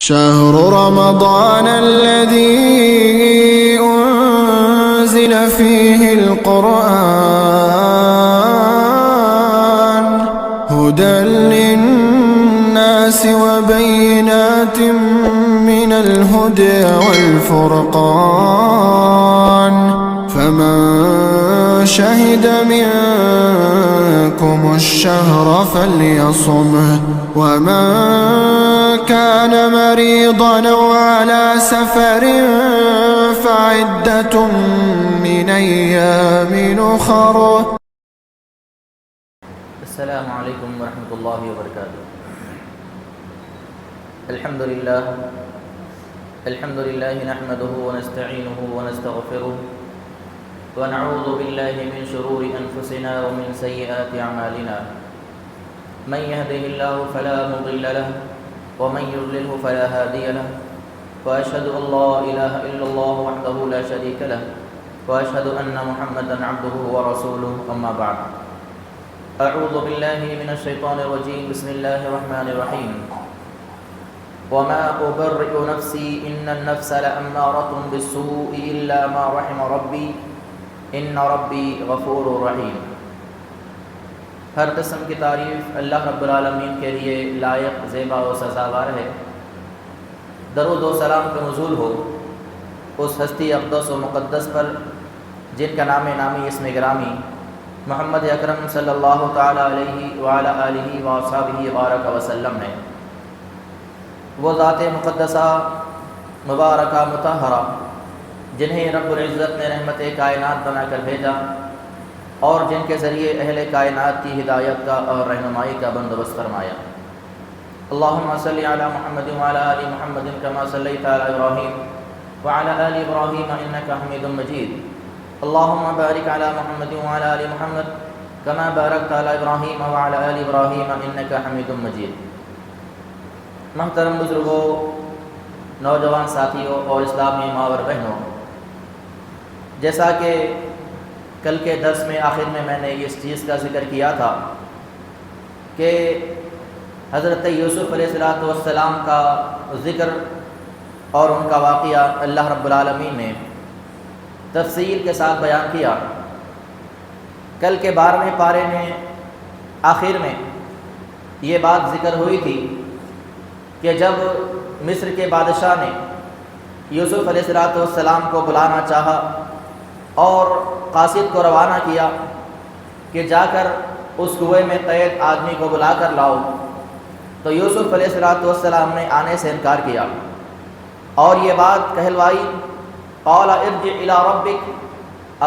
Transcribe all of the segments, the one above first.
شهر رمضان الذي أنزل فيه القرآن هدى للناس وبينات من الهدى والفرقان فمن شهد منكم الشهر فليصمه ومن كان مريضا أو على سفر فعدة من أيام أخر. السلام علیکم ورحمۃ اللہ وبرکاتہ. الحمد للہ نحمده ونستعینه ونستغفره ونعوذ باللہ من شرور انفسنا ومن سیئات اعمالنا من يهده الله فلا مضل له ومن يضلله فلا هادي له واشهد ان لا اله الا الله وحده لا شريك له واشهد ان محمدا عبده ورسوله اما بعد. اعوذ باللہ من الشیطان الرجیم. بسم اللہ الرحمن الرحیم. وما ابرئ نفسی ان النفس لامارۃ بالسوء الا ما رحم ربی ان ربی غفور رحیم. ہر قسم کی تعریف اللہ رب العالمین کے لیے لائق، زیبا و سزاوار ہے. درود و سلام کا نزول ہو اس ہستی اقدس و مقدس پر جن کا نام نامی اسم گرامی محمد اکرم صلی اللہ تعالی علیہ وعلی آلہ وصحبہ وبارک وسلم ہے. وہ ذات مقدسہ مبارکہ مطہرہ جنہیں رب العزت نے رحمت کائنات بنا کر بھیجا اور جن کے ذریعے اہل کائنات کی ہدایت کا اور رہنمائی کا بندوبست فرمایا. اللہم صلی علی محمد وعلی آل محمد کما صلیت علی ابراہیم وعلی آل ابراہیم انک حمید مجید. اللہم بارک علی محمد وعلی آل محمد کما بارکت علی ابراہیم وعلی آل ابراہیم انک حمید مجید. محترم بزرگوں، نوجوان ساتھیوں اور اسلامی ماں اور بہنوں، جیسا کہ کل کے درس میں آخر میں نے اس چیز کا ذکر کیا تھا کہ حضرت یوسف علیہ السلام کا ذکر اور ان کا واقعہ اللہ رب العالمین نے تفصیل کے ساتھ بیان کیا. کل کے 12ویں پارے میں آخر میں یہ بات ذکر ہوئی تھی کہ جب مصر کے بادشاہ نے یوسف علیہ السلام کو بلانا چاہا اور قاصد کو روانہ کیا کہ جا کر اس کنویں میں قید آدمی کو بلا کر لاؤ، تو یوسف علیہ السلام نے آنے سے انکار کیا اور یہ بات کہلوائی. قال ارجع الی ربک،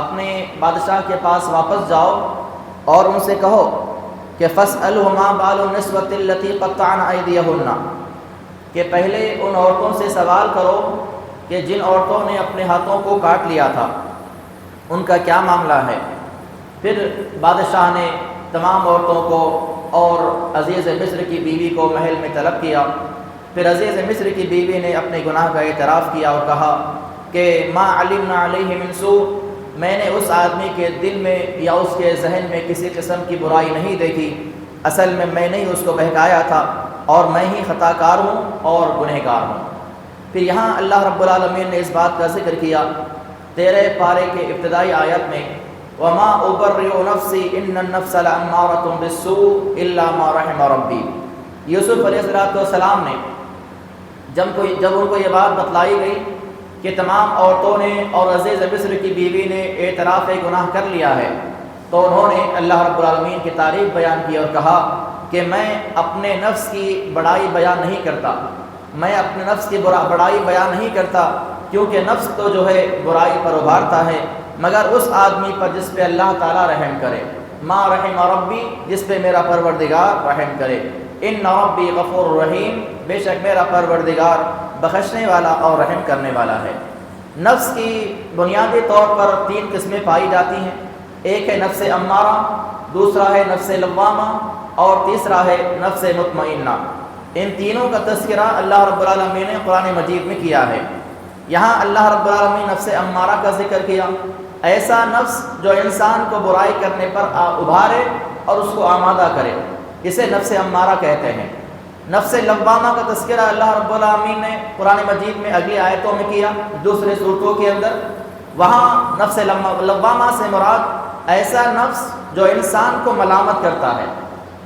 اپنے بادشاہ کے پاس واپس جاؤ اور ان سے کہو کہ فاسألہ ما بال النسوۃ التی قطعن ایدیہن، کہ پہلے ان عورتوں سے سوال کرو کہ جن عورتوں نے اپنے ہاتھوں کو کاٹ لیا تھا ان کا کیا معاملہ ہے. پھر بادشاہ نے تمام عورتوں کو اور عزیز مصر کی بیوی کو محل میں طلب کیا. پھر عزیز مصر کی بیوی نے اپنے گناہ کا اعتراف کیا اور کہا کہ ما علمنا علیہ من سوء، میں نے اس آدمی کے دل میں یا اس کے ذہن میں کسی قسم کی برائی نہیں دیکھی، اصل میں نے ہی اس کو بہکایا تھا اور میں ہی خطا کار ہوں اور گنہگار ہوں. پھر یہاں اللہ رب العالمین نے اس بات کا ذکر کیا 13 پارے کے ابتدائی آیت میں وما ابرئ نفسی ان النفس لامارۃ بالسوء الا ما رحم ربی. یوسف علیہ السلام نے جب ان کو یہ بات بتلائی گئی کہ تمام عورتوں نے اور عزیز مصر کی بیوی نے اعتراف گناہ کر لیا ہے، تو انہوں نے اللہ رب العالمین کی تعریف بیان کی اور کہا کہ میں اپنے نفس کی بڑائی بیان نہیں کرتا، میں اپنے نفس کی بڑائی بیان نہیں کرتا، کیونکہ نفس تو جو ہے برائی پر ابھارتا ہے مگر اس آدمی پر جس پہ اللہ تعالیٰ رحم کرے. ما رحم ربی، جس پہ میرا پروردگار رحم کرے. ان ربی غفور رحیم، بے شک میرا پروردگار بخشنے والا اور رحم کرنے والا ہے. نفس کی بنیادی طور پر 3 قسمیں پائی جاتی ہیں. ایک ہے نفس امارہ، دوسرا ہے نفس لوامہ اور تیسرا ہے نفس مطمئنہ. ان تینوں کا تذکرہ اللہ رب العالمین نے قرآن مجید میں کیا ہے. یہاں اللہ رب العالمین نفس امارہ کا ذکر کیا، ایسا نفس جو انسان کو برائی کرنے پر ابھارے اور اس کو آمادہ کرے، اسے نفس امارہ کہتے ہیں. نفس لوامہ کا تذکرہ اللہ رب العالمین نے قرآن مجید میں اگلی آیتوں میں کیا، دوسرے صورتوں کے اندر۔ وہاں نفس لوامہ سے مراد ایسا نفس جو انسان کو ملامت کرتا ہے۔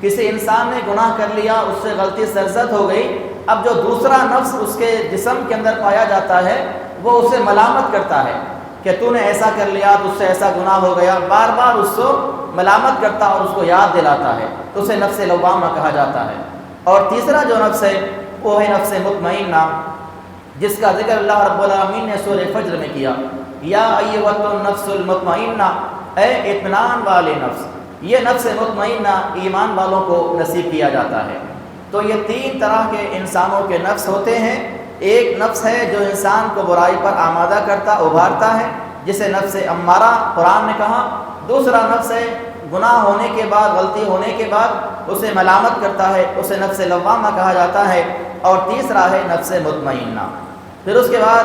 کسی انسان نے گناہ کر لیا، اس سے غلطی سرزد ہو گئی، اب جو دوسرا نفس اس کے جسم کے اندر پایا جاتا ہے وہ اسے ملامت کرتا ہے کہ تو نے ایسا کر لیا، تجھ سے ایسا گناہ ہو گیا، بار بار اس کو ملامت کرتا اور اس کو یاد دلاتا ہے، تو اسے نفس لوامہ کہا جاتا ہے۔ اور تیسرا جو نفس ہے وہ ہے نفس مطمئنہ، جس کا ذکر اللہ رب العالمین نے سورہ فجر میں کیا، یا ایھا النفس المطمئنہ، اے اطمینان والے نفس۔ یہ نفس مطمئنہ ایمان والوں کو نصیب کیا جاتا ہے۔ تو یہ تین طرح کے انسانوں کے نفس ہوتے ہیں۔ ایک نفس ہے جو انسان کو برائی پر آمادہ کرتا، ابھارتا ہے، جسے نفس امارہ قرآن نے کہا۔ دوسرا نفس ہے گناہ ہونے کے بعد، غلطی ہونے کے بعد اسے ملامت کرتا ہے، اسے نفس لوامہ کہا جاتا ہے۔ اور تیسرا ہے نفس مطمئنہ۔ پھر اس کے بعد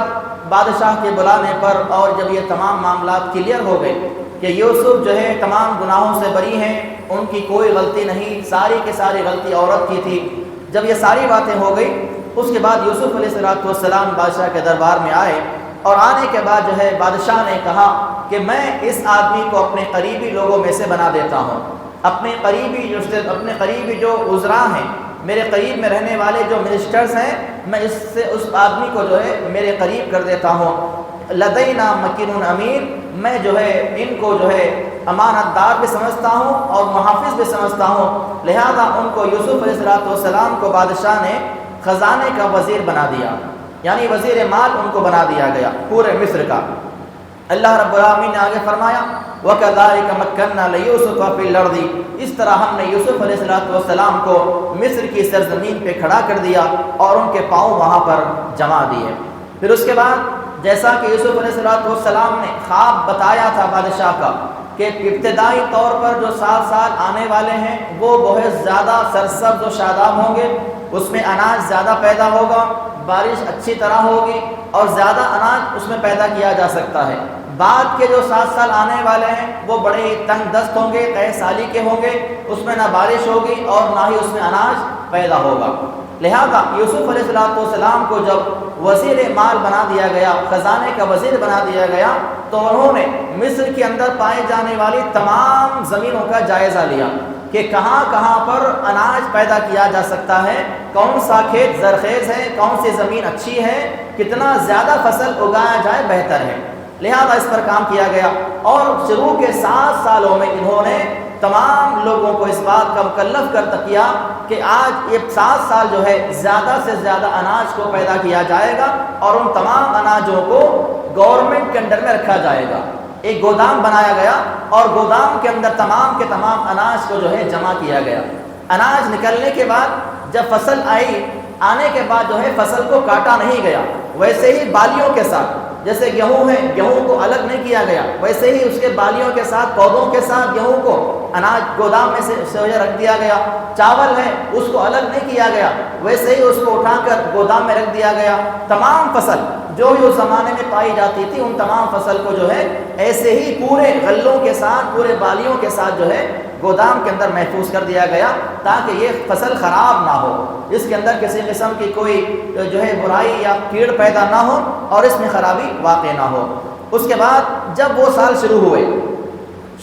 بادشاہ کے بلانے پر اور جب یہ تمام معاملات کلیئر ہو گئے کہ یوسف جو ہے تمام گناہوں سے بری ہیں، ان کی کوئی غلطی نہیں، ساری کی ساری غلطی عورت کی تھی، جب یہ ساری باتیں ہو گئی، اس کے بعد یوسف علیہ السلام بادشاہ کے دربار میں آئے، اور آنے کے بعد جو ہے بادشاہ نے کہا کہ میں اس آدمی کو اپنے قریبی لوگوں میں سے بنا دیتا ہوں، اپنے قریبی جو وزراء ہیں، میرے قریب میں رہنے والے جو منسٹرز ہیں، میں اس آدمی کو جو ہے میرے قریب کر دیتا ہوں۔ لدینا مکین امین، میں جو ہے ان کو جو ہے امانت دار بھی سمجھتا ہوں اور محافظ بھی سمجھتا ہوں، لہذا ان کو یوسف علیہ السلام کو بادشاہ نے خزانے کا وزیر بنا دیا، یعنی وزیر مال ان کو بنا دیا گیا پورے مصر کا۔ اللہ رب العالمین نے آگے فرمایا وَكَذَلِكَ مَكَّنَّا لِيُوسُفَ فِي الْأَرْضِ، اس طرح ہم نے یوسف علیہ السلام کو مصر کی سرزمین پہ کھڑا کر دیا اور ان کے پاؤں وہاں پر جما دیے۔ پھر اس کے بعد جیسا کہ یوسف علیہ السلام نے خواب بتایا تھا بادشاہ کا کہ ابتدائی طور پر جو 7 سال آنے والے ہیں وہ بہت زیادہ سرسبز و شاداب ہوں گے، اس میں اناج زیادہ پیدا ہوگا، بارش اچھی طرح ہوگی اور زیادہ اناج اس میں پیدا کیا جا سکتا ہے۔ بعد کے جو 7 سال آنے والے ہیں وہ بڑے ہی تنگ دست ہوں گے، قحط سالی کے ہوں گے، اس میں نہ بارش ہوگی اور نہ ہی اس میں اناج پیدا ہوگا۔ لہذا یوسف علیہ السلام کو جب وزیر مال بنا دیا گیا، خزانے کا وزیر بنا دیا گیا، تو انہوں نے مصر کے اندر پائے جانے والی تمام زمینوں کا جائزہ لیا کہ کہاں کہاں پر اناج پیدا کیا جا سکتا ہے، کون سا کھیت زرخیز ہے، کون سی زمین اچھی ہے، کتنا زیادہ فصل اگایا جائے بہتر ہے، لہذا اس پر کام کیا گیا۔ اور شروع کے 7 سالوں میں انہوں نے تمام لوگوں کو اس بات کا مکلف کر کیا کہ آج یہ 7 سال جو ہے زیادہ سے زیادہ اناج کو پیدا کیا جائے گا اور ان تمام اناجوں کو گورنمنٹ کے انڈر میں رکھا جائے گا۔ ایک گودام بنایا گیا اور گودام کے اندر تمام کے تمام اناج کو جو ہے جمع کیا گیا۔ اناج نکلنے کے بعد جب فصل آئی، آنے کے بعد جو ہے فصل کو کاٹا نہیں گیا، ویسے ہی بالیوں کے ساتھ، جیسے گیہوں ہے گیہوں کو الگ نہیں کیا گیا، ویسے ہی اس کے بالیوں کے ساتھ، پودوں کے ساتھ گیہوں کو اناج گودام میں سے رکھ دیا گیا۔ چاول ہے اس کو الگ نہیں کیا گیا، ویسے ہی اس کو اٹھا کر گودام میں رکھ دیا گیا۔ تمام فصل جو اس زمانے میں پائی جاتی تھی ان تمام فصل کو جو ہے ایسے ہی پورے غلوں کے ساتھ، پورے بالیوں کے ساتھ جو ہے گودام کے اندر محفوظ کر دیا گیا تاکہ یہ فصل خراب نہ ہو، اس کے اندر کسی قسم کی کوئی جو ہے برائی یا کیڑ پیدا نہ ہو اور اس میں خرابی واقع نہ ہو۔ اس کے بعد جب وہ سال شروع ہوئے،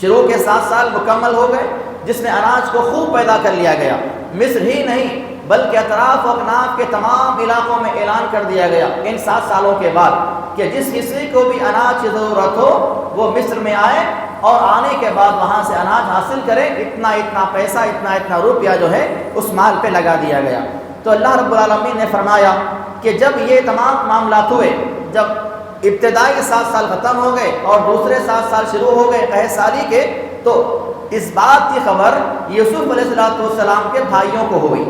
شروع کے 7 سال مکمل ہو گئے جس میں اناج کو خوب پیدا کر لیا گیا، مصر ہی نہیں بلکہ اطراف و اکناف کے تمام علاقوں میں اعلان کر دیا گیا ان 7 سالوں کے بعد کہ جس کسی کو بھی اناج کی ضرورت ہو وہ مصر میں آئے اور آنے کے بعد وہاں سے اناج حاصل کرے، اتنا اتنا پیسہ، اتنا اتنا روپیہ جو ہے اس مال پہ لگا دیا گیا۔ تو اللہ رب العالمین نے فرمایا کہ جب یہ تمام معاملات ہوئے، جب ابتدائی 7 سال ختم ہو گئے اور دوسرے 7 سال شروع ہو گئے قحط سالی کے، تو اس بات کی خبر یوسف علیہ السلام کے بھائیوں کو ہوئی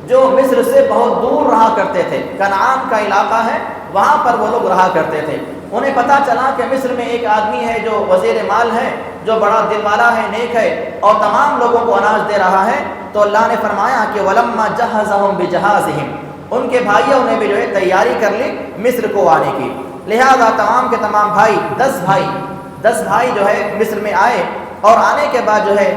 جو مصر سے بہت دور رہا کرتے تھے، کنعان کا علاقہ ہے وہاں پر وہ لوگ رہا کرتے تھے۔ انہیں پتہ چلا کہ مصر میں ایک آدمی ہے جو وزیر مال ہے، جو بڑا دل والا ہے، نیک ہے اور تمام لوگوں کو اناج دے رہا ہے۔ تو اللہ نے فرمایا کہ وَلَمَّا جَهَّزَهُمْ بِجَهَازِهِمْ، ان کے بھائیوں نے بھی جو ہے تیاری کر لی مصر کو آنے کی، لہذا تمام کے تمام بھائی 10 بھائی جو ہے مصر میں آئے اور آنے کے بعد جو ہے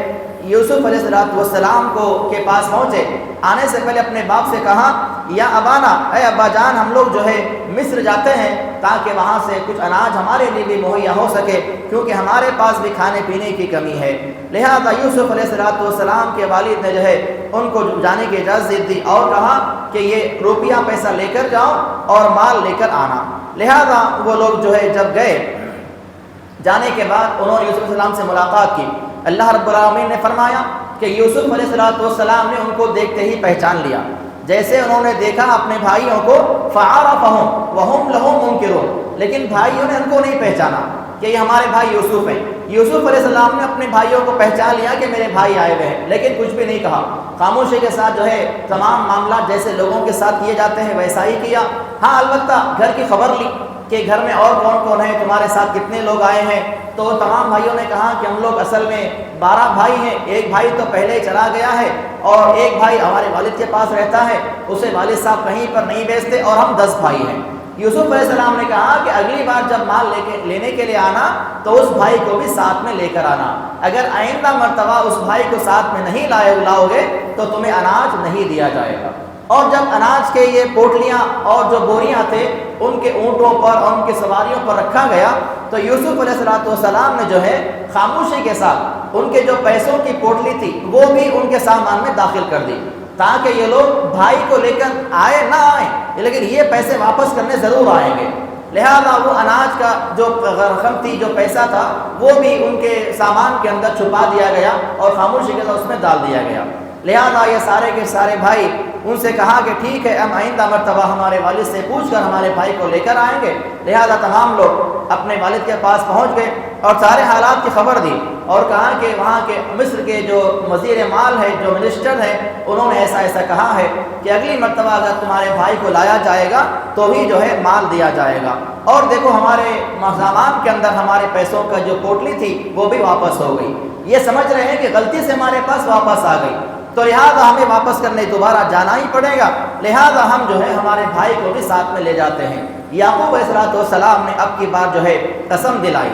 یوسف علیہ السلام کے پاس پہنچے، آنے سے پہلے اپنے باپ سے کہا یا ابانا، اے ابا جان، ہم لوگ جو ہے مصر جاتے ہیں تاکہ وہاں سے کچھ اناج ہمارے لیے بھی مہیا ہو سکے، کیونکہ ہمارے پاس بھی کھانے پینے کی کمی ہے۔ لہذا یوسف علیہ السلام کے والد نے جو ہے ان کو جانے کی اجازت دی اور کہا کہ یہ روپیہ پیسہ لے کر جاؤ اور مال لے کر آنا۔ لہذا وہ لوگ جو ہے جب گئے، جانے کے بعد انہوں نے یوسف علیہ السلام سے ملاقات کی۔ اللہ رب العالمین نے فرمایا کہ یوسف علیہ السلام نے ان کو دیکھتے ہی پہچان لیا۔ جیسے انہوں نے دیکھا اپنے بھائیوں کو، فعرفہم وہم لہم منکرون، لیکن بھائیوں نے ان کو نہیں پہچانا کہ یہ ہمارے بھائی یوسف ہیں۔ یوسف علیہ السلام نے اپنے بھائیوں کو پہچان لیا کہ میرے بھائی آئے ہوئے ہیں، لیکن کچھ بھی نہیں کہا، خاموشی کے ساتھ جو ہے تمام معاملات جیسے لوگوں کے ساتھ کیے جاتے ہیں ویسا ہی کیا۔ ہاں البتہ گھر کی خبر لی کہ گھر میں اور کون کون ہے، تمہارے ساتھ کتنے لوگ آئے ہیں، تو تمام بھائیوں نے کہا کہ ہم لوگ اصل میں 12 بھائی ہیں، ایک بھائی تو پہلے ہی چلا گیا ہے اور ایک بھائی ہمارے والد کے پاس رہتا ہے، اسے والد صاحب کہیں پر نہیں بیچتے، اور ہم 10 بھائی ہیں۔ یوسف علیہ السلام نے کہا کہ اگلی بار جب مال لینے کے لیے آنا تو اس بھائی کو بھی ساتھ میں لے کر آنا، اگر آئندہ مرتبہ اس بھائی کو ساتھ میں نہیں لاؤ گے تو تمہیں اناج نہیں دیا جائے گا۔ اور جب اناج کے یہ پوٹلیاں اور جو بوریاں تھے ان کے اونٹوں پر اور ان کی سواریوں پر رکھا گیا، تو یوسف علیہ السلام نے جو ہے خاموشی کے ساتھ ان کے جو پیسوں کی پوٹلی تھی وہ بھی ان کے سامان میں داخل کر دی، تاکہ یہ لوگ بھائی کو لے کر آئے نہ آئیں لیکن یہ پیسے واپس کرنے ضرور آئیں گے۔ لہذا وہ اناج کا جو رقم تھی، جو پیسہ تھا، وہ بھی ان کے سامان کے اندر چھپا دیا گیا اور خاموشی کے ساتھ اس میں ڈال دیا گیا۔ لہذا یہ سارے کے سارے بھائی ان سے کہا کہ ٹھیک ہے، ہم آئندہ مرتبہ ہمارے والد سے پوچھ کر ہمارے بھائی کو لے کر آئیں گے۔ لہذا تمام لوگ اپنے والد کے پاس پہنچ گئے اور سارے حالات کی خبر دی اور کہا کہ وہاں کے مصر کے جو وزیر مال ہے، جو منسٹر ہے، انہوں نے ایسا کہا ہے کہ اگلی مرتبہ اگر تمہارے بھائی کو لایا جائے گا تو بھی جو ہے مال دیا جائے گا۔ اور دیکھو ہمارے سامان کے اندر ہمارے پیسوں کا جو پوٹلی تھی وہ بھی واپس ہو گئی۔ یہ سمجھ رہے ہیں کہ غلطی سے ہمارے پاس واپس آ گئی، تو لہٰذا ہمیں واپس کرنے دوبارہ جانا ہی پڑے گا، لہٰذا ہم جو ہے ہمارے بھائی کو بھی ساتھ میں لے جاتے ہیں۔ یعقوب علیہ السلام نے اب کی بار جو ہے قسم دلائی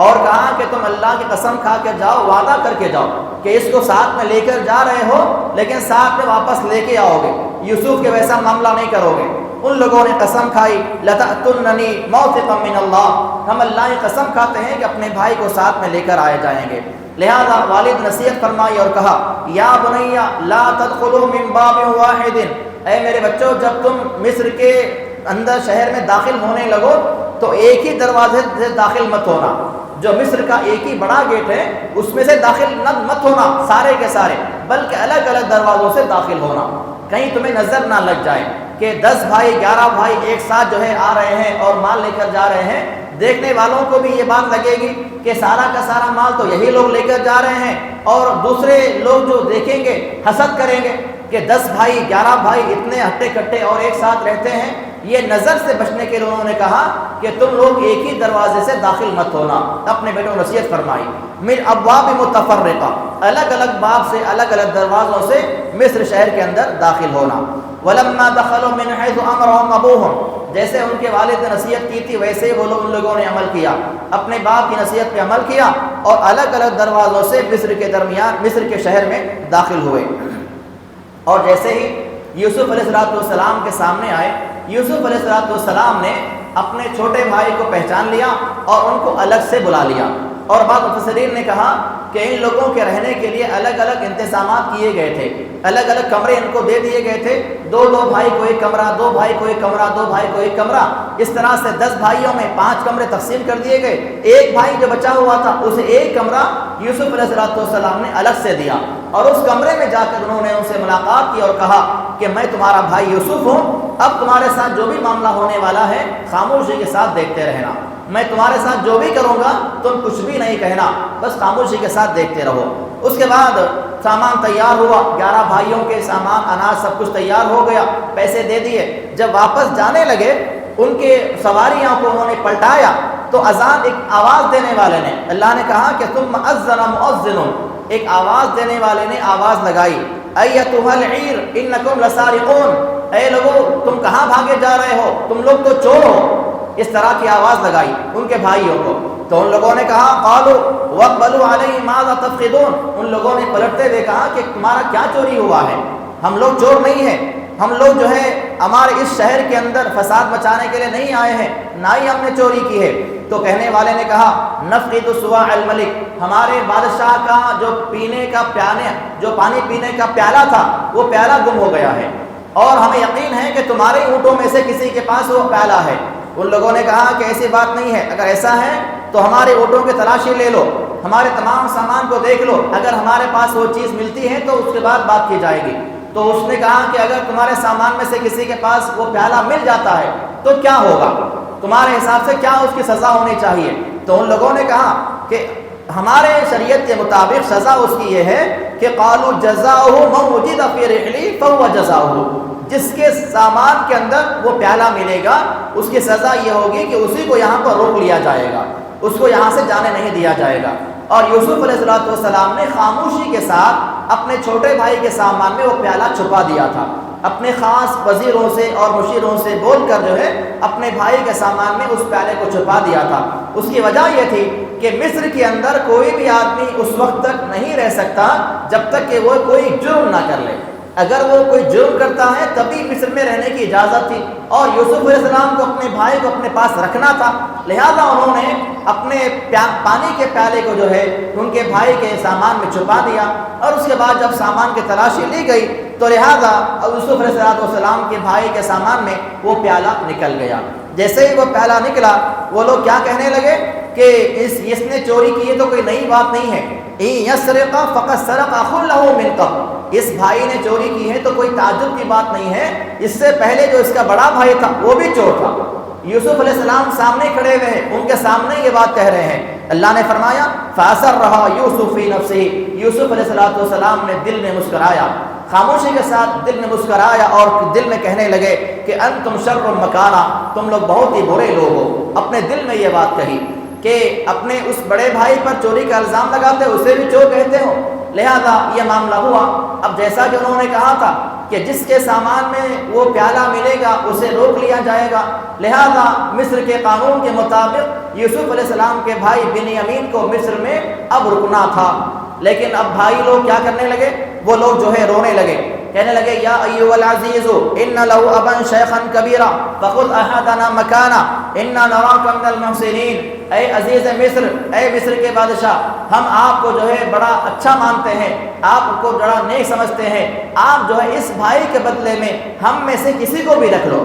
اور کہا کہ تم اللہ کی قسم کھا کے جاؤ، وعدہ کر کے جاؤ کہ اس کو ساتھ میں لے کر جا رہے ہو لیکن ساتھ میں واپس لے کے آؤ گے، یوسف کے ویسا معاملہ نہیں کرو گے۔ ان لوگوں نے قسم کھائی، لَتَأْتُنَّنِي مَوْثِقًا مِّنَ اللَّهِ، ہم اللہ کی قسم کھاتے ہیں کہ اپنے بھائی کو ساتھ میں لے کر آئے جائیں گے۔ لہذا والد نصیحت فرمائی اور کہا یا بنیا لا تدخلوا من باب واحد، اے میرے بچوں جب تم مصر کے اندر شہر میں داخل ہونے لگو تو ایک ہی دروازے سے داخل مت ہونا، جو مصر کا ایک ہی بڑا گیٹ ہے اس میں سے داخل مت ہونا سارے کے سارے، بلکہ الگ الگ دروازوں سے داخل ہونا، کہیں تمہیں نظر نہ لگ جائے کہ 10 بھائی 11 بھائی ایک ساتھ جو ہے آ رہے ہیں اور مال لے کر جا رہے ہیں۔ دیکھنے والوں کو بھی یہ بات لگے گی کہ سارا کا سارا مال تو یہی لوگ لے کر جا رہے ہیں، اور دوسرے لوگ جو دیکھیں گے حسد کریں گے کہ 10 بھائی 11 بھائی اتنے ہٹے کٹے اور ایک ساتھ رہتے ہیں۔ یہ نظر سے بچنے کے لیے انہوں نے کہا کہ تم لوگ ایک ہی دروازے سے داخل مت ہونا۔ اپنے بیٹوں نصیحت فرمائی من ابواب متفرقہ، الگ الگ باب سے الگ الگ دروازوں سے مصر شہر کے اندر داخل ہونا۔ ولما دخلوا من حيث امرهم ابوهم، جیسے ان کے والد نے نصیحت کی تھی ویسے ہی ان لوگوں نے عمل کیا، اپنے باپ کی نصیحت پہ عمل کیا اور الگ الگ دروازوں سے مصر کے درمیان مصر کے شہر میں داخل ہوئے۔ اور جیسے ہی یوسف علیہ السلام کے سامنے آئے، یوسف علیہ السلام نے اپنے چھوٹے بھائی کو پہچان لیا اور ان کو الگ سے بلا لیا، اور بعض مفسرین نے کہا کہ ان لوگوں کے رہنے کے لیے الگ الگ انتظامات کیے گئے تھے، الگ الگ کمرے ان کو دے دیے گئے تھے، 2 بھائی کو ایک کمرہ، 2 بھائی کو ایک کمرہ، 2 بھائی کو ایک کمرہ، اس طرح سے 10 بھائیوں میں 5 کمرے تقسیم کر دیے گئے۔ ایک بھائی جو بچا ہوا تھا اسے ایک کمرہ یوسف علیہ السلام نے الگ سے دیا، اور اس کمرے میں جا کر انہوں نے ان سے ملاقات کی اور کہا کہ میں تمہارا بھائی یوسف ہوں، اب تمہارے ساتھ جو بھی معاملہ ہونے والا ہے خاموشی کے ساتھ دیکھتے رہنا، میں تمہارے ساتھ جو بھی کروں گا تم کچھ بھی نہیں کہنا، بس خاموشی کے ساتھ دیکھتے رہو۔ اس کے بعد سامان تیار ہوا، 11 بھائیوں کے سامان اناج سب کچھ تیار ہو گیا، پیسے دے دیے۔ جب واپس جانے لگے ان کے سواریاں کو انہوں نے پلٹایا تو اذان ایک آواز دینے والے نے، اللہ نے کہا کہ ثم اذن مؤذن، ایک آواز دینے والے نے آواز لگائی، ایتھا العیر انکم لسارقون، اے لوگو تم کہاں بھاگے جا رہے ہو، تم لوگ تو چور ہو، اس طرح کی آواز لگائی ان کے بھائیوں کو۔ تو ان لوگوں نے کہا قالوا واقبلوا علیہ ماذا تفقدون، ان لوگوں نے پلٹتے ہوئے کہا کہ تمہارا کیا چوری ہوا ہے، ہم لوگ چور نہیں ہیں، ہم لوگ جو ہے ہمارے اس شہر کے اندر فساد مچانے کے لیے نہیں آئے ہیں، نہ ہی ہم نے چوری کی ہے۔ تو کہنے والے نے کہا نفقد صواع الملک، ہمارے بادشاہ کا جو پانی پینے کا پیالہ تھا وہ پیالہ گم ہو گیا ہے، اور ہمیں یقین ہے کہ تمہارے اونٹوں میں سے کسی کے پاس وہ پیالہ ہے۔ ان لوگوں نے کہا کہ ایسی بات نہیں ہے، اگر ایسا ہے تو ہمارے اونٹوں کی تلاشی لے لو، ہمارے تمام سامان کو دیکھ لو، اگر ہمارے پاس وہ چیز ملتی ہے تو اس کے بعد بات کی جائے گی۔ تو اس نے کہا کہ اگر تمہارے سامان میں سے کسی کے پاس وہ پیالہ مل جاتا ہے تو کیا ہوگا، تمہارے حساب سے کیا اس کی سزا ہونی چاہیے؟ تو ان لوگوں نے کہا کہ ہمارے شریعت کے مطابق سزا اس کی یہ ہے کہ قالوا جزاؤہ من وجد فی رحلی فہو جزاؤہ، جس کے سامان کے اندر وہ پیالہ ملے گا اس کی سزا یہ ہوگی کہ اسی کو یہاں پر روک لیا جائے گا، اس کو یہاں سے جانے نہیں دیا جائے گا۔ اور یوسف علیہ السلام نے خاموشی کے ساتھ اپنے چھوٹے بھائی کے سامان میں وہ پیالہ چھپا دیا تھا، اپنے خاص وزیروں سے اور مشیروں سے بول کر جو ہے اپنے بھائی کے سامان میں اس پیالے کو چھپا دیا تھا۔ اس کی وجہ یہ تھی کہ مصر کے اندر کوئی بھی آدمی اس وقت تک نہیں رہ سکتا جب تک کہ وہ کوئی جرم نہ کر لے، اگر وہ کوئی جرم کرتا ہے تبھی مصر میں رہنے کی اجازت تھی، اور یوسف علیہ السلام کو اپنے بھائی کو اپنے پاس رکھنا تھا، لہذا انہوں نے اپنے پانی کے پیالے کو جو ہے ان کے بھائی کے سامان میں چھپا دیا، اور اس کے بعد جب سامان کی تلاشی لی گئی تو لہذا یوسف علیہ السلام کے بھائی کے سامان میں وہ پیالہ نکل گیا۔ جیسے ہی وہ پیالہ نکلا وہ لوگ کیا کہنے لگے کہ اس نے چوری کی ہے تو کوئی نئی بات نہیں ہے، ان یسرق فقد سرق اخ له من قبل، اس بھائی نے چوری کی ہے تو کوئی تعجب کی بات نہیں ہے، اس سے پہلے جو اس کا بڑا بھائی تھا وہ بھی چور تھا۔ یوسف علیہ السلام سامنے کھڑے ہوئے ہیں، ان کے سامنے یہ بات کہہ رہے ہیں۔ اللہ نے فرمایا فَأَسَرَّهَا يُوسُفُ فِي نَفْسِهِ، یوسف علیہ السلام نے دل میں مسکرایا، خاموشی کے ساتھ دل میں مسکرایا اور دل میں کہنے لگے کہ انتم شر مکانا، تم لوگ بہت ہی برے لوگ ہو۔ اپنے دل میں یہ بات کہی کہ اپنے اس بڑے بھائی پر چوری کا الزام لگاتے اسے بھی چور کہتے ہو، لہذا یہ معاملہ ہوا۔ اب جیسا کہ انہوں نے کہا تھا کہ جس کے سامان میں وہ پیالہ ملے گا اسے روک لیا جائے گا، لہذا مصر کے قانون کے مطابق یوسف علیہ السلام کے بھائی بنیامین کو مصر میں اب رکنا تھا، لیکن اب بھائی لوگ کیا کرنے لگے، وہ لوگ جو ہے رونے لگے، کہنے لگے یا ایھا العزیز ان لہ ابا شیخا کبیرا فخذ احدنا مکانا انا نراک من المحسنین، اے عزیز مصر، اے مصر کے بادشاہ، ہم آپ کو جو ہے بڑا اچھا مانتے ہیں، آپ کو بڑا نیک سمجھتے ہیں، آپ جو ہے اس بھائی کے بدلے میں ہم میں سے کسی کو بھی رکھ لو،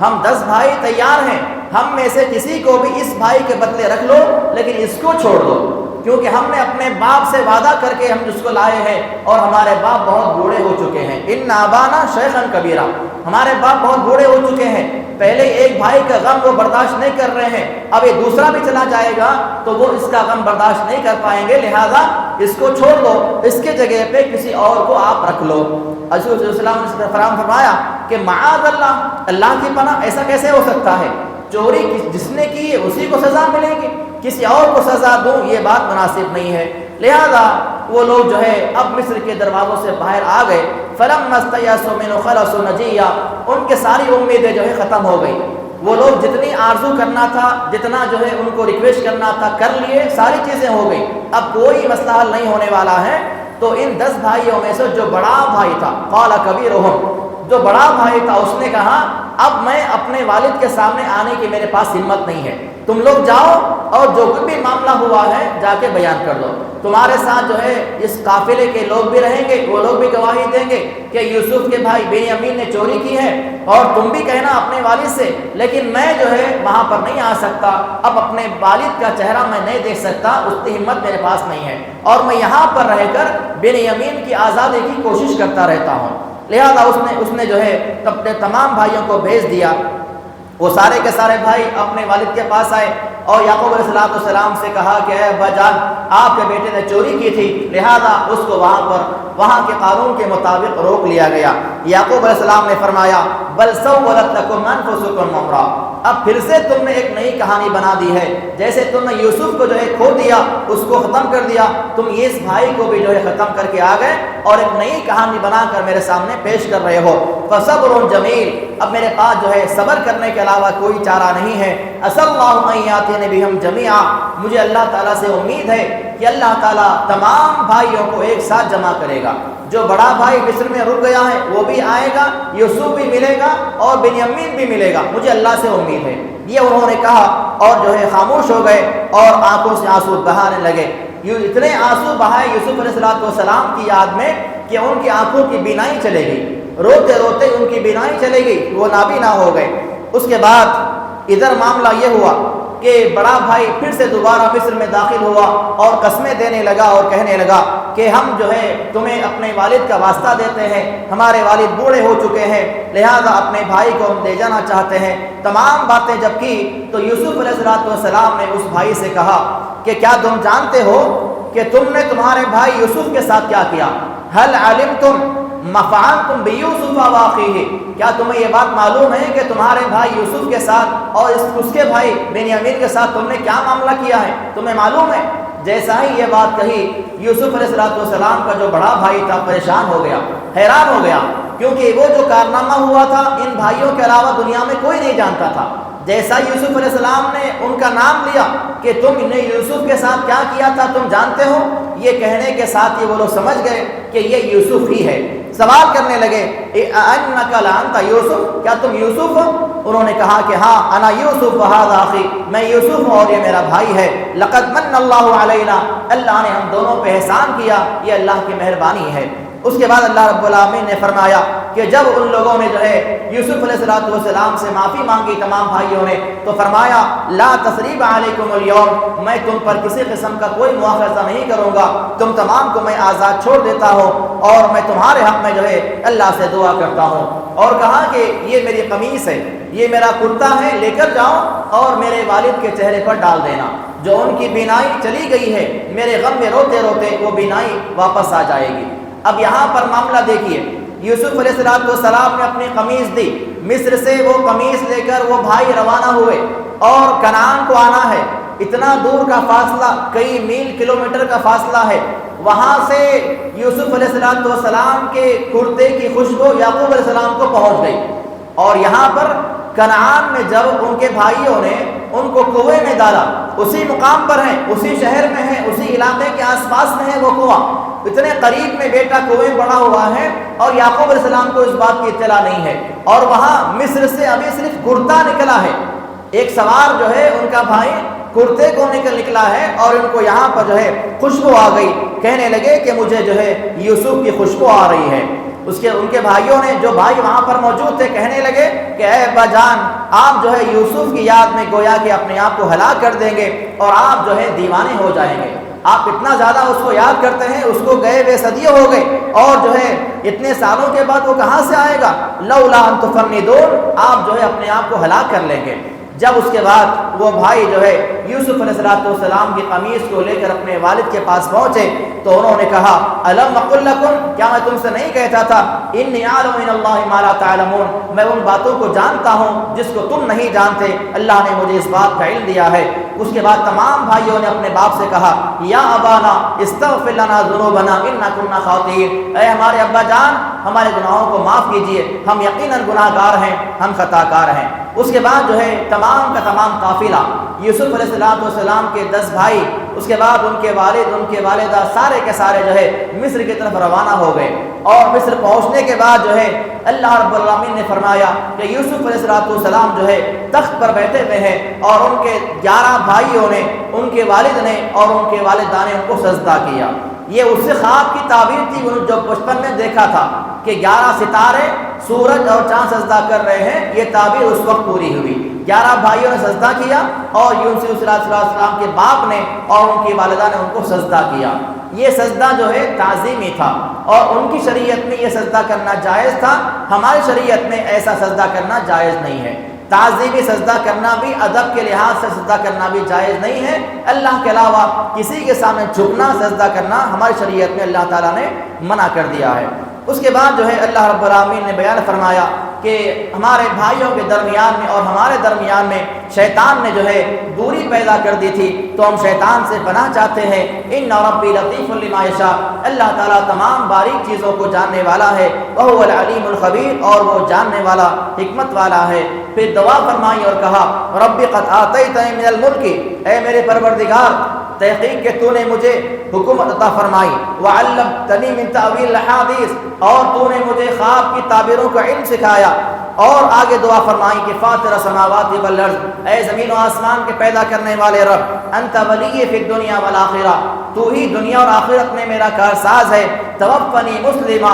ہم 10 بھائی تیار ہیں، ہم میں سے کسی کو بھی اس بھائی کے بدلے رکھ لو، لیکن اس کو چھوڑ دو، کیونکہ ہم نے اپنے باپ سے وعدہ کر کے ہم جس کو لائے ہیں اور ہمارے باپ بہت بوڑھے ہو چکے ہیں، ان آبانا شیخا کبیرا، ہمارے باپ بہت بوڑھے ہو چکے ہیں، پہلے ایک بھائی کا غم وہ برداشت نہیں کر رہے ہیں، اب یہ دوسرا بھی چلا جائے گا تو وہ اس کا غم برداشت نہیں کر پائیں گے، لہذا اس کو چھوڑ دو، اس کے جگہ پہ کسی اور کو آپ رکھ لو۔ حضور صلی اللہ علیہ وسلم نے فرمایا کہ معاذ اللہ، اللہ کی پناہ، ایسا کیسے ہو سکتا ہے، چوری جس نے کی ہے اسی کو سزا ملے گی، کسی اور کو سزا دوں یہ بات مناسب نہیں ہے۔ لہذا وہ لوگ جو ہے اب مصر کے دروازوں سے باہر آ گئے، فلما استيئسوا منه خلصوا نجيا، ان کے ساری امیدیں جو ہے ختم ہو گئی، وہ لوگ جتنی آرزو کرنا تھا، جتنا جو ہے ان کو ریکویسٹ کرنا تھا کر لیے، ساری چیزیں ہو گئی، اب کوئی مسئلہ حل نہیں ہونے والا ہے۔ تو ان 10 بھائیوں میں سے جو بڑا بھائی تھا، قال کبیرهم، جو بڑا بھائی تھا اس نے کہا اب میں اپنے والد کے سامنے آنے کی میرے پاس ہمت نہیں ہے، تم لوگ جاؤ اور جو کچھ بھی معاملہ ہوا ہے جا کے بیان کر دو، تمہارے ساتھ جو ہے اس قافلے کے لوگ بھی رہیں گے، وہ لوگ بھی گواہی دیں گے کہ یوسف کے بھائی بنیامین نے چوری کی ہے، اور تم بھی کہنا اپنے والد سے، لیکن میں جو ہے وہاں پر نہیں آ سکتا، اب اپنے والد کا چہرہ میں نہیں دیکھ سکتا، اس کی ہمت میرے پاس نہیں ہے، اور میں یہاں پر رہ کر بنیامین کی آزادی کی کوشش کرتا رہتا ہوں۔ لہذا اس نے جو ہے اپنے تمام بھائیوں کو بھیج دیا، وہ سارے کے سارے بھائی اپنے والد کے پاس آئے اور یعقوب علیہ السلام سے کہا کہ اے ابا جان، آپ کے بیٹے نے چوری کی تھی، لہذا اس کو وہاں کے قانون کے مطابق روک لیا گیا۔ یعقوب علیہ السلام نے فرمایا بل سولت لکم انفسکم امرا، اب پھر سے تم نے ایک نئی کہانی بنا دی ہے، جیسے تم نے یوسف کو جو ہے کھو دیا، اس کو ختم کر دیا، تم اس بھائی کو بھی جو ہے ختم کر کے آ گئے، اور ایک نئی کہانی بنا کر میرے سامنے پیش کر رہے ہو۔ فصبر جمیل، اب میرے پاس جو ہے صبر کرنے کے علاوہ کوئی چارہ نہیں ہے۔ اسأل اللہ ان یاتینی بہم جمیعا، مجھے اللہ تعالیٰ سے امید ہے کہ اللہ تعالیٰ تمام بھائیوں کو ایک ساتھ جمع کرے گا۔ جو بڑا بھائی مصر میں رک گیا ہے وہ بھی آئے گا، یوسف بھی ملے گا اور بنیامین بھی ملے گا، مجھے اللہ سے امید ہے۔ یہ انہوں نے کہا اور جو ہے خاموش ہو گئے اور آنکھوں سے آنسو بہانے لگے۔ اتنے آنسو بہائے یوسف علیہ السلام کی یاد میں کہ ان کی آنکھوں کی بینائی چلے گئی، روتے روتے ان کی بینائی چلے گئی، وہ نابینا ہو گئے۔ اس کے بعد ادھر معاملہ یہ ہوا کہ بڑا بھائی پھر سے دوبارہ مصر میں داخل ہوا اور قسمیں دینے لگا اور کہنے لگا کہ ہم جو ہے تمہیں اپنے والد کا واسطہ دیتے ہیں، ہمارے والد بوڑھے ہو چکے ہیں، لہذا اپنے بھائی کو ہم لے جانا چاہتے ہیں۔ تمام باتیں جب کی تو یوسف علیہ السلام نے اس بھائی سے کہا کہ کیا تم جانتے ہو کہ تم نے تمہارے بھائی یوسف کے ساتھ کیا کیا؟ هل علمتم ما فعلتم بیوسف واخیہ، کیا تمہیں یہ بات معلوم ہے کہ تمہارے بھائی یوسف کے ساتھ اور اس کے بھائی بنیامین کے ساتھ تم نے کیا معاملہ کیا ہے؟ تمہیں معلوم ہے؟ جیسا ہی یہ بات کہی یوسف علیہ السلام کا جو بڑا بھائی تھا پریشان ہو گیا، حیران ہو گیا، کیونکہ وہ جو کارنامہ ہوا تھا ان بھائیوں کے علاوہ دنیا میں کوئی نہیں جانتا تھا۔ جیسا یوسف علیہ السلام نے ان کا نام لیا کہ تم نے یوسف کے ساتھ کیا کیا تھا تم جانتے ہو، یہ کہنے کے ساتھ ہی وہ لوگ سمجھ گئے کہ یہ یوسف ہی ہے۔ سوال کرنے لگے اَأَنَّكَ لَأَنْتَ یوسف، کیا تم یوسف ہو؟ انہوں نے کہا کہ ہاں انا یوسف وہذا اخی، میں یوسف ہوں اور یہ میرا بھائی ہے۔ لقد من اللہ علینا، اللہ نے ہم دونوں پہ احسان کیا، یہ اللہ کی مہربانی ہے۔ اس کے بعد اللہ رب العالمین نے فرمایا کہ جب ان لوگوں نے جو ہے یوسف علیہ السلام سے معافی مانگی تمام بھائیوں نے، تو فرمایا لا تثریب علیکم اليوم، میں تم پر کسی قسم کا کوئی مواخذہ نہیں کروں گا، تم تمام کو میں آزاد چھوڑ دیتا ہوں اور میں تمہارے حق میں جو ہے اللہ سے دعا کرتا ہوں۔ اور کہا کہ یہ میری قمیص ہے، یہ میرا کرتا ہے، لے کر جاؤ اور میرے والد کے چہرے پر ڈال دینا، جو ان کی بینائی چلی گئی ہے میرے غم میں روتے روتے وہ بینائی واپس آ جائے گی۔ اب یہاں پر معاملہ دیکھیے، یوسف علیہ السلام نے اپنی قمیص دی، مصر سے وہ قمیص لے کر وہ بھائی روانہ ہوئے اور کنعان کو آنا ہے، اتنا دور کا فاصلہ، کئی میل کلومیٹر کا فاصلہ ہے۔ وہاں سے یوسف علیہ السلام کے کرتے کی خوشبو یعقوب علیہ السلام کو پہنچ گئی، اور یہاں پر کنعان میں جب ان کے بھائیوں نے ان کو کنویں میں ڈالا، اسی مقام پر ہیں، اسی شہر میں ہیں، اسی علاقے کے آس پاس میں ہے وہ کنواں، اتنے قریب میں بیٹا کنویں پڑا ہوا ہے اور یعقوب علیہ السلام کو اس بات کی اطلاع نہیں ہے، اور وہاں مصر سے ابھی صرف کرتا نکلا ہے، ایک سوار جو ہے ان کا بھائی کرتے کو نکلا ہے اور ان کو یہاں پر جو ہے خوشبو آ گئی، کہنے لگے کہ مجھے جو ہے یوسف کی خوشبو آ رہی ہے۔ ان کے بھائیوں نے، جو بھائی وہاں پر موجود تھے، کہنے لگے کہ اے ابا جان، آپ جو ہے یوسف کی یاد میں گویا کہ اپنے آپ کو ہلاک کر دیں گے اور آپ جو ہے دیوانے ہو جائیں گے، آپ اتنا زیادہ اس کو یاد کرتے ہیں، اس کو گئے ہوئے صدیوں ہو گئے اور جو ہے اتنے سالوں کے بعد وہ کہاں سے آئے گا، لولا ان تفندون، آپ جو ہے اپنے آپ کو ہلاک کر لیں گے۔ جب اس کے بعد وہ بھائی جو ہے یوسف علیہ السلام کی قمیص کو لے کر اپنے والد کے پاس پہنچے تو انہوں نے کہا الم اقل لکم، کیا میں تم سے نہیں کہتا تھا انی اعلم من اللہ ما لا تعلمون، میں ان باتوں کو جانتا ہوں جس کو تم نہیں جانتے، اللہ نے مجھے اس بات کا علم دیا ہے۔ اس کے بعد تمام بھائیوں نے اپنے باپ سے کہا یا ابانا استغفر لنا ذنوبنا انا كنا خاطئین، اے ہمارے ابا جان ہمارے گناہوں کو معاف کیجئے، ہم یقیناً گناہ گار ہیں، ہم خطا کار ہیں۔ اس کے بعد جو ہے تمام کا تمام قافلہ یوسف علیہ السلام کے 10 بھائی، اس کے بعد ان کے والد، ان کے والدہ، سارے کے سارے جو ہے مصر کی طرف روانہ ہو گئے، اور مصر پہنچنے کے بعد جو ہے اللہ رب العالمین نے فرمایا کہ یوسف علیہ السلام جو ہے تخت پر بیٹھے ہوئے ہیں اور ان کے 11 بھائیوں نے، ان کے والد نے اور ان کے والدہ نے ان کو سجدہ کیا۔ یہ اس سے خواب کی تعبیر تھی جو بچپن میں دیکھا تھا کہ 11 ستارے، سورج اور چاند سجدہ کر رہے ہیں، یہ تعبیر اس وقت پوری ہوئی۔ 11 بھائیوں نے سجدہ کیا اور یوسف علیہ السلام کے باپ نے اور ان کی والدہ نے ان کو سجدہ کیا۔ یہ سجدہ جو ہے تعظیمی تھا اور ان کی شریعت میں یہ سجدہ کرنا جائز تھا، ہماری شریعت میں ایسا سجدہ کرنا جائز نہیں ہے۔ تعظیمی سجدہ کرنا بھی، ادب کے لحاظ سے سجدہ کرنا بھی جائز نہیں ہے، اللہ کے علاوہ کسی کے سامنے جھکنا، سجدہ کرنا ہماری شریعت میں اللہ تعالیٰ نے منع کر دیا ہے۔ اس کے بعد جو ہے اللہ رب العالمین نے بیان فرمایا کہ ہمارے بھائیوں کے درمیان میں اور ہمارے درمیان میں شیطان نے جو ہے دوری پیدا کر دی تھی، تو ہم شیطان سے پناہ چاہتے ہیں۔ ان ربی لطیف لما یشاء، اللہ تعالیٰ تمام باریک چیزوں کو جاننے والا ہے، وہو العلیم الخبیر، اور وہ جاننے والا حکمت والا ہے۔ پھر دعا فرمائی اور کہا رب قد آتیتنی من الملک، اے میرے پروردگار تحقیق کہ تو نے مجھے حکومت عطا فرمائی، وعلمتنی من تأویل الحدیث، اور تو نے مجھے خواب کی تعبیروں کا علم سکھایا۔ اور آگے دعا فرمائی کہ فاطر السماوات والارض، اے زمین و آسمان کے پیدا کرنے والے رب، انت ولی فی الدنیا والآخرہ، تو ہی دنیا اور آخرت میں میرا کارساز ہے۔ توفنی مسلمہ،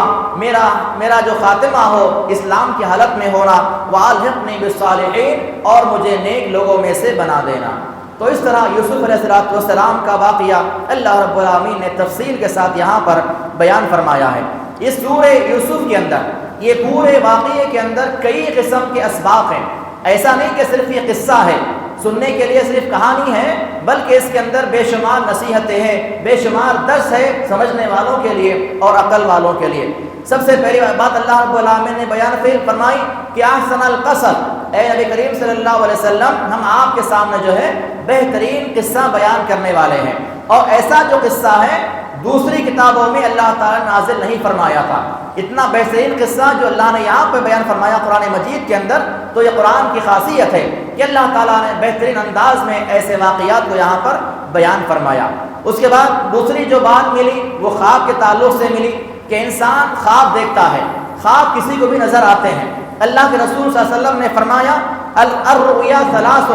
میرا جو خاتمہ ہو اسلام کی حالت میں ہونا، والحقنی بالصالحین، اور مجھے نیک لوگوں میں سے بنا دینا۔ تو اس طرح یوسف علیہ السلام کا واقعہ اللہ رب العالمین نے تفصیل کے ساتھ یہاں پر بیان فرمایا ہے۔ اس سورہ یوسف کے اندر، یہ پورے واقعے کے اندر کئی قسم کے اسباق ہیں۔ ایسا نہیں کہ صرف یہ قصہ ہے سننے کے لیے، صرف کہانی ہے، بلکہ اس کے اندر بے شمار نصیحتیں ہیں، بے شمار درس ہے سمجھنے والوں کے لیے اور عقل والوں کے لیے۔ سب سے پہلی بات اللہ رب العالمین نے بیان فرمائی کہ احسن القصص، اے نبی کریم صلی اللہ علیہ وسلم، ہم آپ کے سامنے جو ہے بہترین قصہ بیان کرنے والے ہیں، اور ایسا جو قصہ ہے دوسری کتابوں میں اللہ تعالیٰ نے نازل نہیں فرمایا تھا۔ اتنا بہترین قصہ جو اللہ نے یہاں پہ بیان فرمایا قرآن مجید کے اندر، تو یہ قرآن کی خاصیت ہے کہ اللہ تعالیٰ نے بہترین انداز میں ایسے واقعات کو یہاں پر بیان فرمایا۔ اس کے بعد دوسری جو بات ملی وہ خواب کے تعلق سے ملی کہ انسان خواب دیکھتا ہے، خواب کسی کو بھی نظر آتے ہیں۔ اللہ کے رسول صلی اللہ علیہ وسلم نے فرمایا الرؤیا ثلاث،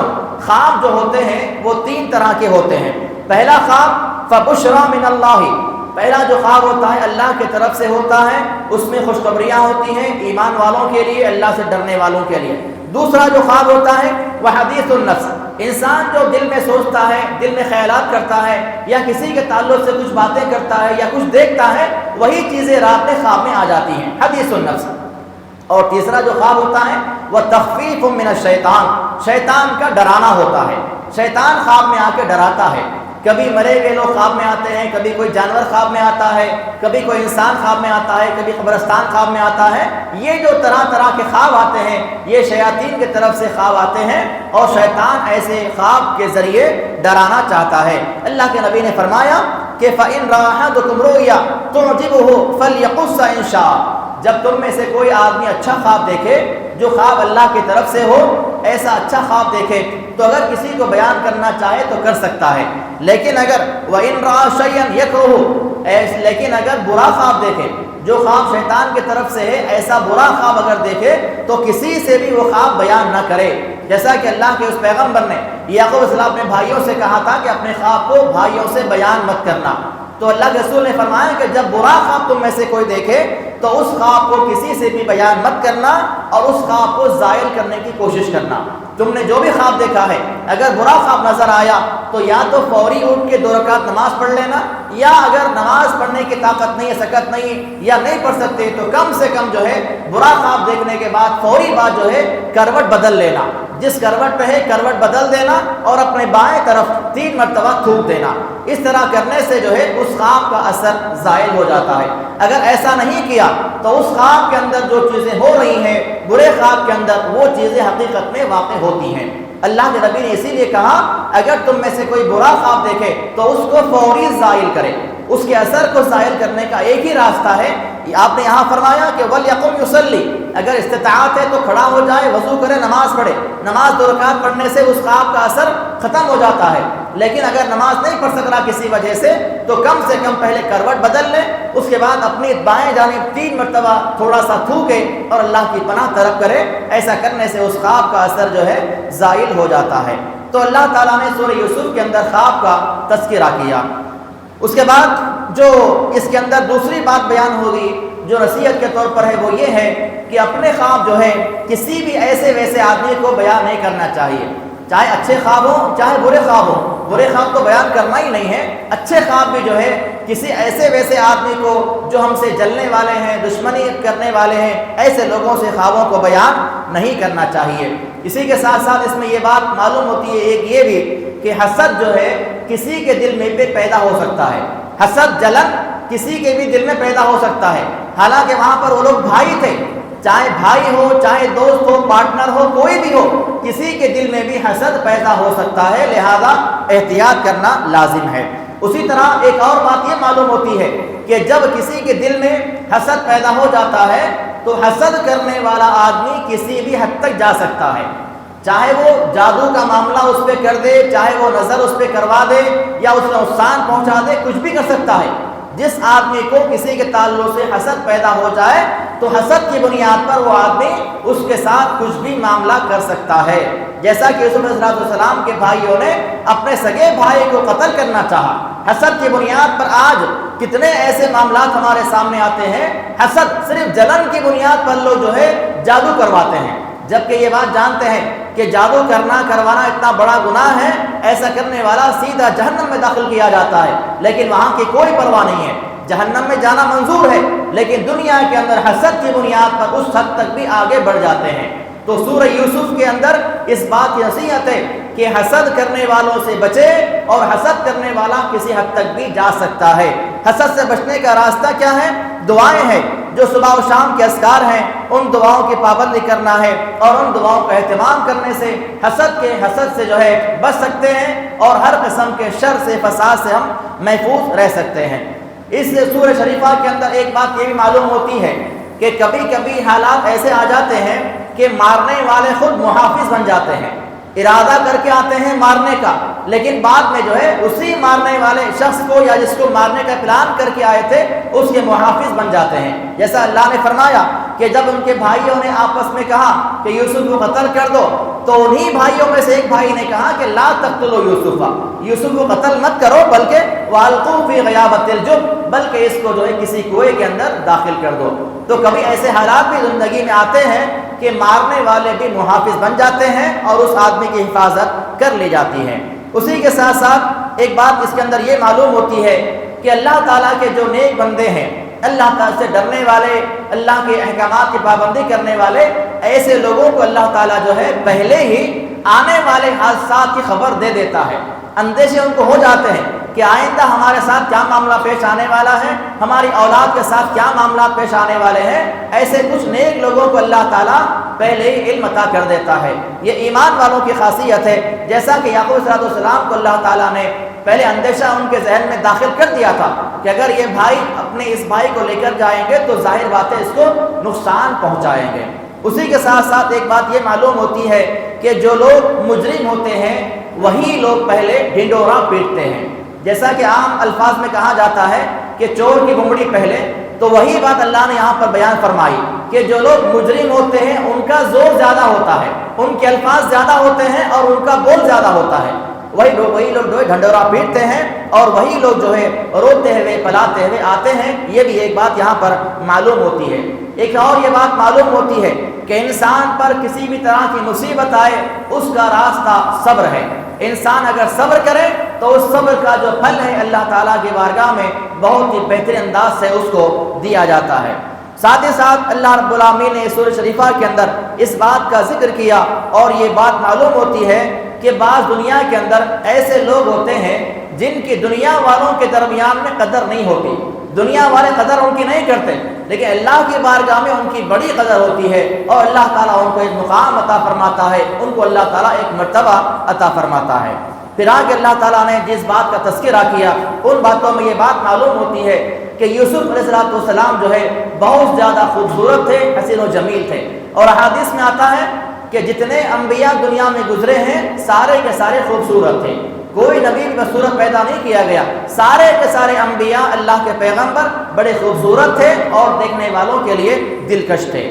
خواب جو ہوتے ہیں وہ تین طرح کے ہوتے ہیں۔ پہلا خواب فبشرا من اللہ، پہلا جو خواب ہوتا ہے اللہ کی طرف سے ہوتا ہے، اس میں خوشخبریاں ہوتی ہیں ایمان والوں کے لیے، اللہ سے ڈرنے والوں کے لیے۔ دوسرا جو خواب ہوتا ہے وہ حدیث النفس، انسان جو دل میں سوچتا ہے، دل میں خیالات کرتا ہے، یا کسی کے تعلق سے کچھ باتیں کرتا ہے یا کچھ دیکھتا ہے، وہی چیزیں رات میں خواب میں آ جاتی ہیں، حدیث النفس۔ اور تیسرا جو خواب ہوتا ہے وہ تخفیف من الشیطان، شیطان کا ڈرانا ہوتا ہے، شیطان خواب میں آ کے ڈراتا ہے۔ کبھی مرے ہوئے لوگ خواب میں آتے ہیں، کبھی کوئی جانور خواب میں آتا ہے، کبھی کوئی انسان خواب میں آتا ہے، کبھی قبرستان خواب میں آتا ہے۔ یہ جو طرح طرح کے خواب آتے ہیں یہ شیاطین کی طرف سے خواب آتے ہیں، اور شیطان ایسے خواب کے ذریعے ڈرانا چاہتا ہے۔ اللہ کے نبی نے فرمایا کہ فَإِن رَأَ أَحَدُكُمْ رُؤْيَا تُعْجِبُهُ فَلْيَقُصَّ إِن شَاءَ، جب تم میں سے کوئی آدمی اچھا خواب دیکھے، جو خواب اللہ کی طرف سے ہو، ایسا اچھا خواب دیکھے تو اگر کسی کو بیان کرنا چاہے تو کر سکتا ہے۔ لیکن اگر وَإِن رَأَى شَيْئًا يَكْرَهُ، لیکن اگر برا خواب دیکھے، جو خواب شیطان کی طرف سے ہے، ایسا برا خواب اگر دیکھے تو کسی سے بھی وہ خواب بیان نہ کرے۔ جیسا کہ اللہ کے اس پیغمبر نے یعقوب علیہ السلام اپنے بھائیوں سے کہا تھا کہ اپنے خواب کو بھائیوں سے بیان مت کرنا، تو اللہ کے رسول نے فرمایا کہ جب برا خواب تم میں سے کوئی دیکھے تو اس خواب کو کسی سے بھی بیان مت کرنا، اور اس خواب کو زائل کرنے کی کوشش کرنا۔ تم نے جو بھی خواب دیکھا ہے، اگر برا خواب نظر آیا تو یا تو فوری اٹھ کے 2 رکعت نماز پڑھ لینا، یا اگر نماز پڑھنے کی طاقت نہیں ہے، سکت نہیں، یا نہیں پڑھ سکتے، تو کم سے کم جو ہے برا خواب دیکھنے کے بعد فوری بات جو ہے کروٹ بدل لینا، جس کروٹ پہ ہے کروٹ بدل دینا، اور اپنے بائیں طرف 3 مرتبہ تھوک دینا۔ اس طرح کرنے سے جو ہے اس خواب کا اثر زائل ہو جاتا ہے۔ اگر ایسا نہیں کیا تو اس خواب کے اندر جو چیزیں ہو رہی ہیں، برے خواب کے اندر وہ چیزیں حقیقت میں واقع ہوتی ہیں۔ اللہ کے نبی نے اسی لیے کہا اگر تم میں سے کوئی برا خواب دیکھے تو اس کو فوری زائل کرے۔ اس کے اثر کو زائل کرنے کا ایک ہی راستہ ہے، آپ نے یہاں فرمایا کہ وَلْيَقُمْ يُصَلِّ، اگر استطاعت ہے تو کھڑا ہو جائے، وضو کرے، نماز پڑھے۔ نماز 2 رکعت پڑھنے سے اس خواب کا اثر ختم ہو جاتا ہے، لیکن اگر نماز نہیں پڑھ سکتا کسی وجہ سے تو کم سے کم پہلے کروٹ بدل لے، اس کے بعد اپنی بائیں جانب 3 مرتبہ تھوڑا سا تھوکے اور اللہ کی پناہ طلب کرے۔ ایسا کرنے سے اس خواب کا اثر جو ہے زائل ہو جاتا ہے۔ تو اللہ تعالیٰ نے سورہ یوسف کے اندر خواب کا تذکرہ کیا۔ اس کے بعد جو اس کے اندر دوسری بات بیان ہوگی جو نصیحت کے طور پر ہے وہ یہ ہے کہ اپنے خواب جو ہے کسی بھی ایسے ویسے آدمی کو بیان نہیں کرنا چاہیے، چاہے اچھے خواب ہوں چاہے برے خواب ہوں۔ برے خواب تو بیان کرنا ہی نہیں ہے، اچھے خواب بھی جو ہے کسی ایسے ویسے آدمی کو جو ہم سے جلنے والے ہیں، دشمنی کرنے والے ہیں، ایسے لوگوں سے خوابوں کو بیان نہیں کرنا چاہیے۔ اسی کے ساتھ ساتھ اس میں یہ بات معلوم ہوتی ہے ایک یہ بھی کہ حسد جو ہے کسی کے دل میں پیدا ہو سکتا ہے، حسد جلن کسی کے بھی دل میں پیدا ہو سکتا ہے۔ حالانکہ وہاں پر وہ لوگ بھائی تھے، چاہے بھائی ہو، چاہے دوست ہو، پارٹنر ہو، کوئی بھی ہو، کسی کے دل میں بھی حسد پیدا ہو سکتا ہے، لہذا احتیاط کرنا لازم ہے۔ اسی طرح ایک اور بات یہ معلوم ہوتی ہے کہ جب کسی کے دل میں حسد پیدا ہو جاتا ہے تو حسد کرنے والا آدمی کسی بھی حد تک جا سکتا ہے، چاہے وہ جادو کا معاملہ اس پہ کر دے، چاہے وہ نظر اس پہ کروا دے یا اس کو نقصان پہنچا دے، کچھ بھی کر سکتا ہے۔ جس آدمی کو کسی کے تعلق سے حسد پیدا ہو جائے تو حسد کی بنیاد پر وہ آدمی اس کے ساتھ کچھ بھی معاملہ کر سکتا ہے، جیسا کہ یوسف علیہ السلام کے بھائیوں نے اپنے سگے بھائی کو قتل کرنا چاہا۔ حسد کی بنیاد پر آج کتنے ایسے معاملات ہمارے سامنے آتے ہیں، حسد صرف جلن کی بنیاد پر لوگ جو ہے جادو کرواتے ہیں، جبکہ یہ بات جانتے ہیں کہ جادو کروانا اتنا بڑا گناہ ہے، ایسا کرنے والا سیدھا جہنم میں داخل کیا جاتا ہے، لیکن وہاں کی کوئی پرواہ نہیں ہے، جہنم میں جانا منظور ہے، لیکن دنیا کے اندر حسد کی بنیاد پر اس حد تک بھی آگے بڑھ جاتے ہیں۔ تو سورہ یوسف کے اندر اس بات کی نصیحت ہے کہ حسد کرنے والوں سے بچے، اور حسد کرنے والا کسی حد تک بھی جا سکتا ہے۔ حسد سے بچنے کا راستہ کیا ہے؟ دعائیں ہیں، جو صبح و شام کے اذکار ہیں، ان دعاؤں کی پابندی کرنا ہے، اور ان دعاؤں کا اہتمام کرنے سے حسد سے جو ہے بچ سکتے ہیں، اور ہر قسم کے شر سے، فساد سے ہم محفوظ رہ سکتے ہیں۔ اس سورہ شریفہ کے اندر ایک بات یہ بھی معلوم ہوتی ہے کہ کبھی کبھی حالات ایسے آ جاتے ہیں کہ مارنے والے خود محافظ بن جاتے ہیں، ارادہ کر کے آتے ہیں مارنے کا، لیکن بعد میں جو ہے اسی مارنے والے شخص کو یا جس کو مارنے کا پلان کر کے آئے تھے اس کے محافظ بن جاتے ہیں۔ جیسا اللہ نے فرمایا کہ جب ان کے بھائیوں نے آپس میں کہا کہ یوسف کو قتل کر دو، تو انہی بھائیوں میں سے ایک بھائی نے کہا کہ لا تقتلوا یوسف کو قتل مت کرو، بلکہ وَأَلْقُوهُ فِي غَيَابَتِ الْجُبِّ، بلکہ اس کو جو ہے کسی کنویں کے اندر داخل کر دو۔ تو کبھی ایسے حالات بھی زندگی میں آتے ہیں کہ مارنے والے بھی محافظ بن جاتے ہیں اور اس آدمی کی حفاظت کر لی جاتی ہے۔ اسی کے ساتھ ساتھ ایک بات اس کے اندر یہ معلوم ہوتی ہے کہ اللہ تعالیٰ کے جو نیک بندے ہیں، اللہ تعالیٰ سے ڈرنے والے، اللہ کے احکامات کی پابندی کرنے والے، ایسے لوگوں کو اللہ تعالیٰ جو ہے پہلے ہی آنے والے حادثات کی خبر دے دیتا ہے، اندیشے ان کو ہو جاتے ہیں کہ آئندہ ہمارے ساتھ کیا معاملہ پیش آنے والا ہے، ہماری اولاد کے ساتھ کیا معاملات پیش آنے والے ہیں۔ ایسے کچھ نیک لوگوں کو اللہ تعالیٰ پہلے ہی علم عطا کر دیتا ہے۔ یہ ایمان والوں کی خاصیت ہے، جیسا کہ یعقوب علیہ السلام کو اللہ تعالیٰ نے پہلے اندیشہ ان کے ذہن میں داخل کر دیا تھا کہ اگر یہ بھائی اپنے اس بھائی کو لے کر جائیں گے تو ظاہر بات ہے اس کو نقصان پہنچائیں گے۔ اسی کے ساتھ ساتھ ایک بات یہ معلوم ہوتی ہے کہ جو لوگ مجرم ہوتے ہیں وہی لوگ پہلے ڈھنڈورا پیٹتے ہیں، جیسا کہ عام الفاظ میں کہا جاتا ہے کہ چور کی بمڑی پہلے، تو وہی بات اللہ نے یہاں پر بیان فرمائی کہ جو لوگ مجرم ہوتے ہیں ان کا زور زیادہ ہوتا ہے، ان کے الفاظ زیادہ ہوتے ہیں اور ان کا بول زیادہ ہوتا ہے، وہی لوگ جو ہے ڈھنڈورا پیٹتے ہیں، اور وہی لوگ جو ہے روتے ہوئے پلاتے ہوئے آتے ہیں۔ یہ بھی ایک بات یہاں پر معلوم ہوتی ہے۔ ایک اور یہ بات معلوم ہوتی ہے کہ انسان پر کسی بھی طرح کی مصیبت آئے اس کا راستہ صبر ہے۔ انسان اگر صبر کرے تو اس صبر کا جو پھل ہے اللہ تعالیٰ کی بارگاہ میں بہت ہی بہترین انداز سے اس کو دیا جاتا ہے۔ ساتھ ہی ساتھ اللہ رب العالمین نے سورہ شریفہ کے اندر اس بات کا ذکر کیا، اور یہ بات معلوم ہوتی ہے کہ بعض دنیا کے اندر ایسے لوگ ہوتے ہیں جن کی دنیا والوں کے درمیان میں قدر نہیں ہوتی، دنیا والے قدر ان کی نہیں کرتے، لیکن اللہ کی بارگاہ میں ان کی بڑی قدر ہوتی ہے، اور اللہ تعالیٰ ان کو ایک مقام عطا فرماتا ہے، ان کو اللہ تعالیٰ ایک مرتبہ عطا فرماتا ہے۔ پھر آگے اللہ تعالیٰ نے جس بات کا تذکرہ کیا ان باتوں میں یہ بات معلوم ہوتی ہے کہ یوسف علیہ السلام جو ہے بہت زیادہ خوبصورت تھے، حسین و جمیل تھے، اور احادیث میں آتا ہے کہ جتنے انبیاء دنیا میں گزرے ہیں سارے کے سارے خوبصورت تھے، کوئی نبی بصورت پیدا نہیں کیا گیا، سارے کے سارے انبیاء اللہ کے پیغمبر بڑے خوبصورت تھے اور دیکھنے والوں کے لیے دلکش تھے۔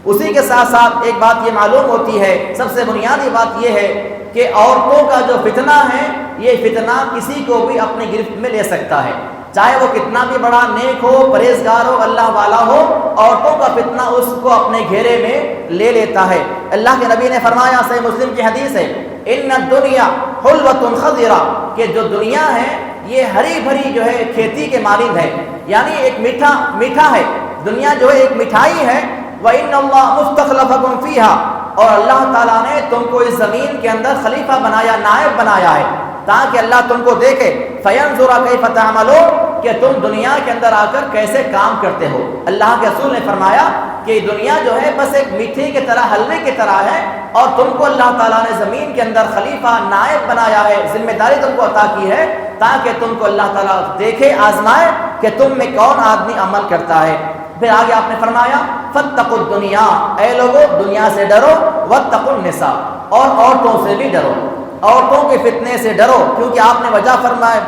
اسی کے ساتھ ساتھ ایک بات یہ معلوم ہوتی ہے، سب سے بنیادی بات یہ ہے کہ عورتوں کا جو فتنہ ہے یہ فتنہ کسی کو بھی اپنی گرفت میں لے سکتا ہے، چاہے وہ کتنا بھی بڑا نیک ہو، پرہیزگار ہو، اللہ والا ہو، عورتوں کا فتنہ اس کو اپنے گھیرے میں لے لیتا ہے۔ اللہ کے نبی نے فرمایا، صحیح مسلم کی حدیث ہے، ان الدنیا حلوۃ خضرا، کہ جو دنیا ہے یہ ہری بھری جو ہے کھیتی کے مانند ہے، یعنی ایک میٹھا ہے، دنیا جو ہے ایک مٹھائی ہے۔ وَإِنَّ اللَّهَ مُسْتَخْلَفَكُمْ فِيهَا، اور اللہ تعالیٰ نے تم کو اس زمین کے اندر خلیفہ بنایا، نائب بنایا ہے، تاکہ اللہ تم کو دیکھے، فَيَنْظُرَ كَيْفَ تَعْمَلُونَ، کہ تم دنیا کے اندر آ کر کیسے کام کرتے ہو۔ اللہ کے رسول نے فرمایا کہ دنیا جو ہے بس ایک میٹھے کی طرح، حلوے کی طرح ہے، اور تم کو اللہ تعالیٰ نے زمین کے اندر خلیفہ نائب بنایا ہے، ذمہ داری تم کو عطا کی ہے تاکہ تم کو اللہ تعالیٰ دیکھے، آزمائے کہ تم میں کون آدمی عمل کرتا ہے۔ پھر آگے آپ نے فرمایا فاتقوا الدنیا، اے لوگو دنیا سے ڈرو، واتقوا النساء، اور عورتوں سے بھی ڈرو، عورتوں کے فتنے سے ڈرو، کیونکہ آپ نے وجہ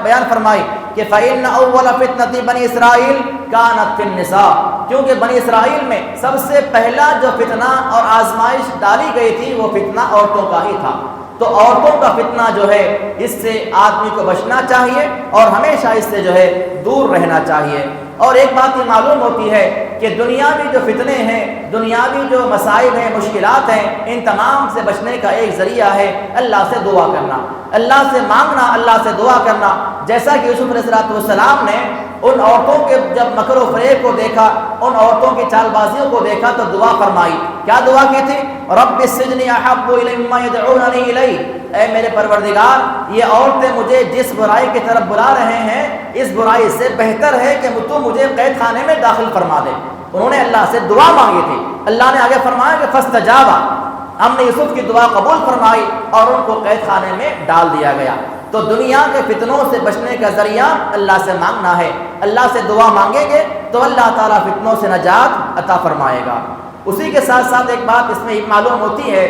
بیان فرمائی کہ فَإِنَّ أَوَّلَ فِتْنَةِ بنی اسرائیل كانت فی النساء، کیونکہ بنی اسرائیل میں سب سے پہلا جو فتنہ اور آزمائش ڈالی گئی تھی وہ فتنہ عورتوں کا ہی تھا۔ تو عورتوں کا فتنہ جو ہے اس سے آدمی کو بچنا چاہیے اور ہمیشہ اس سے جو ہے دور رہنا چاہیے۔ اور ایک بات یہ معلوم ہوتی ہے کہ دنیاوی جو فتنے ہیں، دنیاوی جو مصائب ہیں، مشکلات ہیں، ان تمام سے بچنے کا ایک ذریعہ ہے اللہ سے دعا کرنا، اللہ سے مانگنا، اللہ سے دعا کرنا۔ جیسا کہ یوسف علیہ السلام نے ان عورتوں کے جب مکر و فریب کو دیکھا، ان عورتوں کی چال بازیوں کو دیکھا تو دعا فرمائی۔ کیا دعا کی تھی؟ رب السجن احب الی مما یدعوننی الی، اے میرے پروردگار یہ عورتیں مجھے جس برائی کی طرف بلا رہے ہیں اس برائی سے بہتر ہے کہ تو مجھے قید خانے میں داخل فرما دے۔ انہوں نے اللہ سے دعا مانگی تھی، اللہ نے آگے فرمایا کہ فاستجاب، ہم نے یوسف کی دعا قبول فرمائی اور ان کو قید خانے میں ڈال دیا گیا۔ تو دنیا کے فتنوں سے بچنے کا ذریعہ اللہ سے مانگنا ہے، اللہ سے دعا مانگیں گے تو اللہ تعالیٰ فتنوں سے نجات عطا فرمائے گا۔ اسی کے ساتھ ساتھ ایک بات اس میں معلوم ہوتی ہے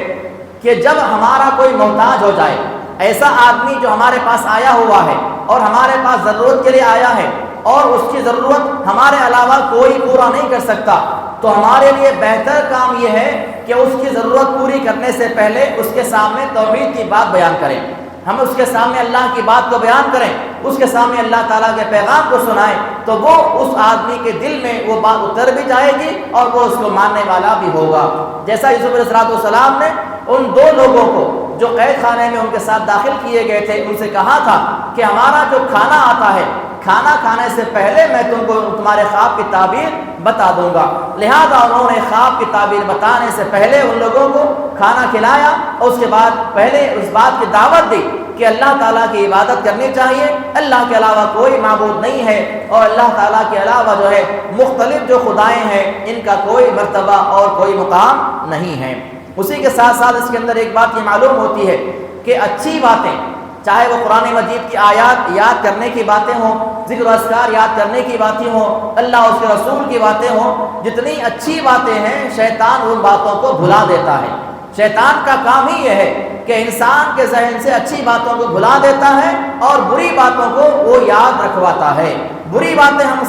کہ جب ہمارا کوئی محتاج ہو جائے، ایسا آدمی جو ہمارے پاس آیا ہوا ہے اور ہمارے پاس ضرورت کے لیے آیا ہے اور اس کی ضرورت ہمارے علاوہ کوئی پورا نہیں کر سکتا، تو ہمارے لیے بہتر کام یہ ہے کہ اس کی ضرورت پوری کرنے سے پہلے اس کے سامنے توحید کی بات بیان کریں، ہم اس کے سامنے اللہ کی بات کو بیان کریں، اس کے سامنے اللہ تعالیٰ کے پیغام کو سنائیں، تو وہ اس آدمی کے دل میں وہ بات اتر بھی جائے گی اور وہ اس کو ماننے والا بھی ہوگا۔ جیسا یوسف علیہ السلام نے ان دو لوگوں کو جو قید خانے میں ان کے ساتھ داخل کیے گئے تھے ان سے کہا تھا کہ ہمارا جو کھانا آتا ہے، کھانا کھانے سے پہلے میں تم کو تمہارے خواب کی تعبیر بتا دوں گا، لہذا انہوں نے خواب کی تعبیر بتانے سے پہلے ان لوگوں کو کھانا کھلایا اور اس کے بعد پہلے اس بات کی دعوت دی کہ اللہ تعالیٰ کی عبادت کرنی چاہیے، اللہ کے علاوہ کوئی معبود نہیں ہے، اور اللہ تعالیٰ کے علاوہ جو ہے مختلف جو خدائیں ہیں ان کا کوئی مرتبہ اور کوئی مقام نہیں ہے۔ اسی کے ساتھ ساتھ اس کے اندر ایک بات یہ معلوم ہوتی ہے کہ اچھی باتیں، چاہے وہ قرآن مجید کی آیات یاد کرنے کی باتیں ہوں، ذکر و اذکار یاد کرنے کی باتیں ہوں، اللہ اس کے رسول کی باتیں ہوں، جتنی اچھی باتیں ہیں شیطان ان باتوں کو بھلا دیتا ہے۔ شیطان کا کام ہی یہ ہے کہ انسان کے ذہن سے اچھی باتوں کو بھلا دیتا ہے اور بری باتوں کو وہ یاد رکھواتا ہے۔ بری باتیں ہم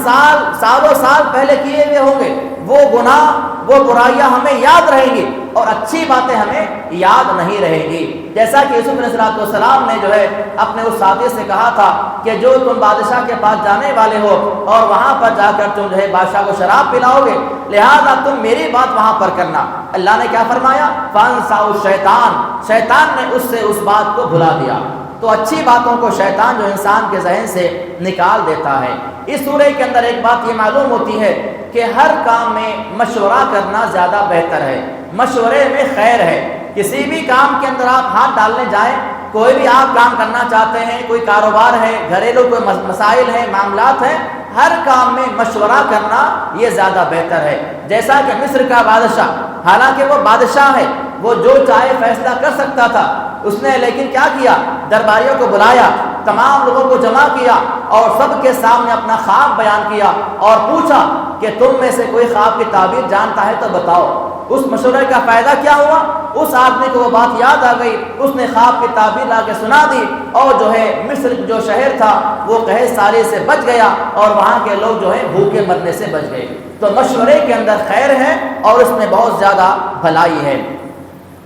سالوں سال پہلے کیے ہوئے ہوں گے، وہ گناہ، وہ برائیاں ہمیں یاد رہیں گی اور اچھی باتیں ہمیں یاد نہیں رہیں گی۔ جیسا کہ یوسف علیہ السلام نے جو ہے اپنے اس ساتھی سے کہا تھا کہ جو تم بادشاہ کے پاس جانے والے ہو اور وہاں پر جا کر تم جو ہے بادشاہ کو شراب پلاؤ گے، لہذا تم میری بات وہاں پر کرنا۔ اللہ نے کیا فرمایا؟ فَأَنْسَاهُ الشَّيْطَانُ، شیطان نے اس سے اس بات کو بھلا دیا۔ تو اچھی باتوں کو شیطان جو انسان کے ذہن سے نکال دیتا ہے۔ اس سورہ کے اندر ایک بات یہ معلوم ہوتی ہے کہ ہر کام میں مشورہ کرنا زیادہ بہتر ہے، مشورے میں خیر ہے۔ کسی بھی کام کے اندر آپ ہاتھ ڈالنے جائیں، کوئی بھی آپ کام کرنا چاہتے ہیں، کوئی کاروبار ہے، گھریلو کوئی مسائل ہیں، معاملات ہیں، ہر کام میں مشورہ کرنا یہ زیادہ بہتر ہے۔ جیسا کہ مصر کا بادشاہ، حالانکہ وہ بادشاہ ہے، وہ جو چاہے فیصلہ کر سکتا تھا، اس نے لیکن کیا کیا؟ درباریوں کو بلایا، تمام لوگوں کو جمع کیا اور سب کے سامنے اپنا خواب بیان کیا اور پوچھا کہ تم میں سے کوئی خواب کی تعبیر جانتا ہے تو بتاؤ۔ اس مشورے کا فائدہ کیا ہوا؟ اس آدمی کو وہ بات یاد آ گئی، اس نے خواب کی تعبیر لا کے سنا دی اور جو ہے مصر جو شہر تھا وہ قحط ساری سے بچ گیا اور وہاں کے لوگ جو ہے بھوکے مرنے سے بچ گئے۔ تو مشورے کے اندر خیر ہے اور اس میں بہت زیادہ بھلائی ہے۔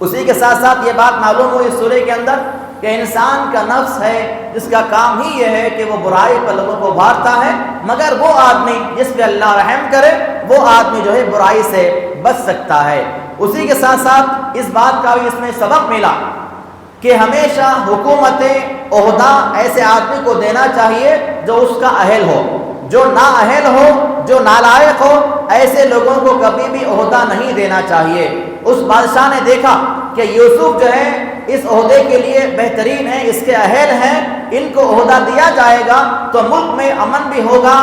اسی کے ساتھ ساتھ یہ بات معلوم ہوئی اس سورے کے اندر کہ انسان کا نفس ہے جس کا کام ہی یہ ہے کہ وہ برائی پر لوگوں کو ابھارتا ہے، مگر وہ آدمی جس پہ اللہ رحم کرے وہ آدمی جو ہے برائی سے بچ سکتا ہے۔ اسی کے ساتھ ساتھ اس بات کا بھی اس میں سبق ملا کہ ہمیشہ حکومتیں عہدہ ایسے آدمی کو دینا چاہیے جو اس کا اہل ہو، جو نااہل ہو، جو نالائق ہو، ایسے لوگوں کو کبھی بھی عہدہ نہیں دینا چاہیے۔ اس بادشاہ نے دیکھا کہ یوسف جو ہے اس عہدے کے لیے بہترین ہیں، اس کے اہل ہیں، ان کو عہدہ دیا جائے گا تو ملک میں امن بھی ہوگا،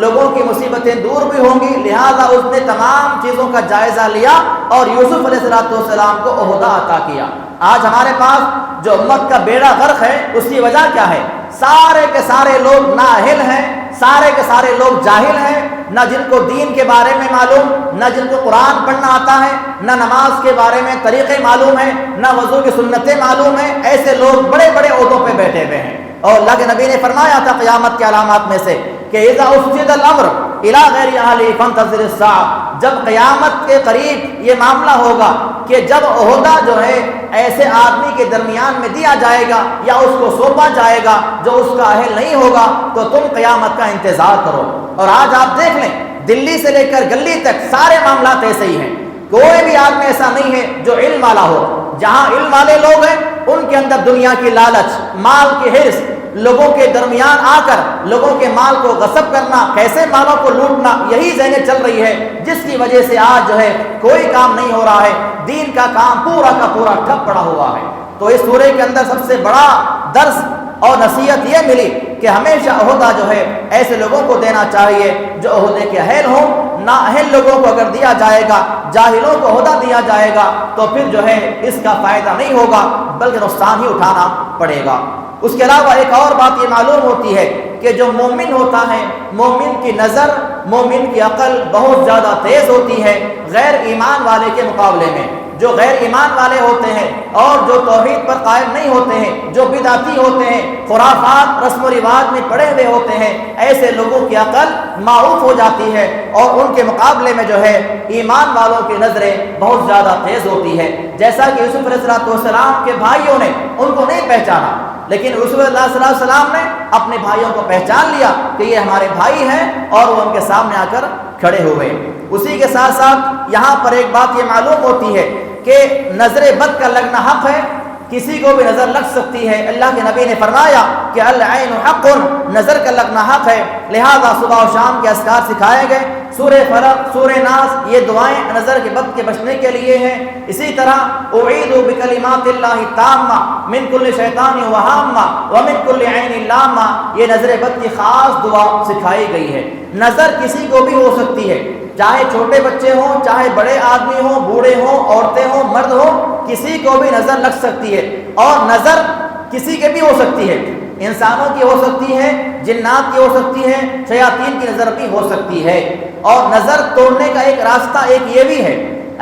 لوگوں کی مصیبتیں دور بھی ہوں گی، لہذا اس نے تمام چیزوں کا جائزہ لیا اور یوسف علیہ السلام کو عہدہ عطا کیا۔ آج ہمارے پاس جو امت کا بیڑا غرق ہے اس کی وجہ کیا ہے؟ سارے کے سارے لوگ نااہل ہیں، سارے کے سارے لوگ جاہل ہیں، نہ جن کو دین کے بارے میں معلوم، نہ جن کو قرآن پڑھنا آتا ہے، نہ نماز کے بارے میں طریقے معلوم ہیں، نہ وضو کی سنتیں معلوم ہیں۔ ایسے لوگ بڑے بڑے عہدوں پہ بیٹھے ہوئے ہیں، اور اللہ کے نبی نے فرمایا تھا قیامت کے علامات میں سے کہ اذا اسجد الامر الی غیر اہلہ فانتظر الساعہ، جب قیامت کے قریب یہ معاملہ ہوگا کہ جب عہدہ جو ہے ایسے آدمی کے درمیان میں دیا جائے گا یا اس کو سونپا جائے گا جو اس کا اہل نہیں ہوگا، تو تم قیامت کا انتظار کرو۔ اور آج آپ دیکھ لیں، دلی سے لے کر گلی تک سارے معاملات ایسے ہی ہیں، کوئی بھی آدمی ایسا نہیں ہے جو علم والا ہو۔ جہاں علم والے لوگ ہیں ان کے اندر دنیا کی لالچ، مال کی حرص، لوگوں کے درمیان آ کر لوگوں کے مال کو غصب کرنا، کیسے مالوں کو لوٹنا، یہی ذہنیں چل رہی ہے، جس کی وجہ سے آج جو ہے کوئی کام نہیں ہو رہا ہے، دین کا کام پورا کا پورا ٹھپ پڑا ہوا ہے۔ تو اس سورے کے اندر سب سے بڑا درس اور نصیحت یہ ملی کہ ہمیشہ عہدہ جو ہے ایسے لوگوں کو دینا چاہیے جو عہدے کے اہل ہوں۔ نااہل لوگوں کو اگر دیا جائے گا، جاہلوں کو عہدہ دیا جائے گا تو پھر جو ہے اس کا فائدہ نہیں ہوگا بلکہ نقصان ہی اٹھانا پڑے گا۔ اس کے علاوہ ایک اور بات یہ معلوم ہوتی ہے کہ جو مومن ہوتا ہے، مومن کی نظر، مومن کی عقل بہت زیادہ تیز ہوتی ہے غیر ایمان والے کے مقابلے میں۔ جو غیر ایمان والے ہوتے ہیں اور جو توحید پر قائم نہیں ہوتے ہیں، جو بدعتی ہوتے ہیں، خرافات رسم و رواج میں پڑے ہوئے ہوتے ہیں، ایسے لوگوں کی عقل معروف ہو جاتی ہے اور ان کے مقابلے میں جو ہے ایمان والوں کی نظریں بہت زیادہ تیز ہوتی ہے۔ جیسا کہ یوسف علیہ السلام کے بھائیوں نے ان کو نہیں پہچانا، لیکن یوسف علیہ السلام نے اپنے بھائیوں کو پہچان لیا کہ یہ ہمارے بھائی ہیں، اور وہ ان کے سامنے آ کر کھڑے ہوئے۔ اسی کے ساتھ ساتھ یہاں پر ایک بات یہ معلوم ہوتی ہے کہ نظر بد کا لگنا حق ہے، کسی کو بھی نظر لگ سکتی ہے۔ اللہ کے نبی نے فرمایا کہ العین حق، نظر کا لگنا حق ہے، لہذا صبح و شام کے اذکار سکھائے گئے، سورہ فلق، سورہ ناس، یہ دعائیں نظر کے بد کے بچنے کے لیے ہیں۔ اسی طرح اعیذ بکلمات اللہ التامہ من کل شیطان وہامہ ومن کل عین لامہ، یہ نظر بد کی خاص دعا سکھائی گئی ہے۔ نظر کسی کو بھی ہو سکتی ہے، چاہے چھوٹے بچے ہوں، چاہے بڑے آدمی ہوں، بوڑھے ہوں، عورتیں ہوں، مرد ہوں، کسی کو بھی نظر لگ سکتی ہے۔ اور نظر کسی کے بھی ہو سکتی ہے، انسانوں کی ہو سکتی ہے، جنات کی ہو سکتی ہے، شیاطین کی نظر بھی ہو سکتی ہے۔ اور نظر توڑنے کا ایک راستہ ایک یہ بھی ہے،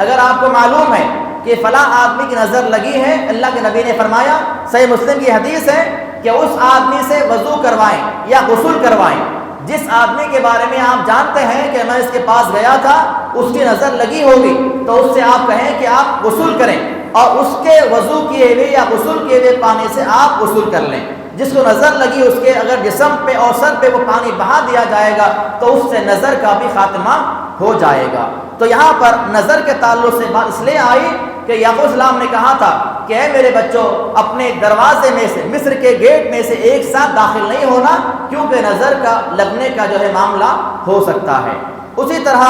اگر آپ کو معلوم ہے کہ فلاں آدمی کی نظر لگی ہے، اللہ کے نبی نے فرمایا، صحیح مسلم کی حدیث ہے کہ اس آدمی سے وضو کروائیں یا غسل کروائیں۔ جس آدمی کے بارے میں آپ جانتے ہیں کہ میں اس کے پاس گیا تھا، اس کی نظر لگی ہوگی، تو اس سے آپ کہیں کہ آپ غسل کریں، اور اس کے وضو کیے ہوئے یا غسل کیے ہوئے پانی سے آپ غسل کر لیں۔ جس کو نظر لگی اس کے اگر جسم پہ اور سر پہ وہ پانی بہا دیا جائے گا تو اس سے نظر کا بھی خاتمہ ہو جائے گا۔ تو یہاں پر نظر کے تعلق سے بات اس لیے آئی کہ یعقوب السلام نے کہا تھا کہ اے میرے بچوں، اپنے دروازے میں سے، مصر کے گیٹ میں سے ایک ساتھ داخل نہیں ہونا، کیونکہ نظر کا لگنے کا جو ہے معاملہ ہو سکتا ہے۔ اسی طرح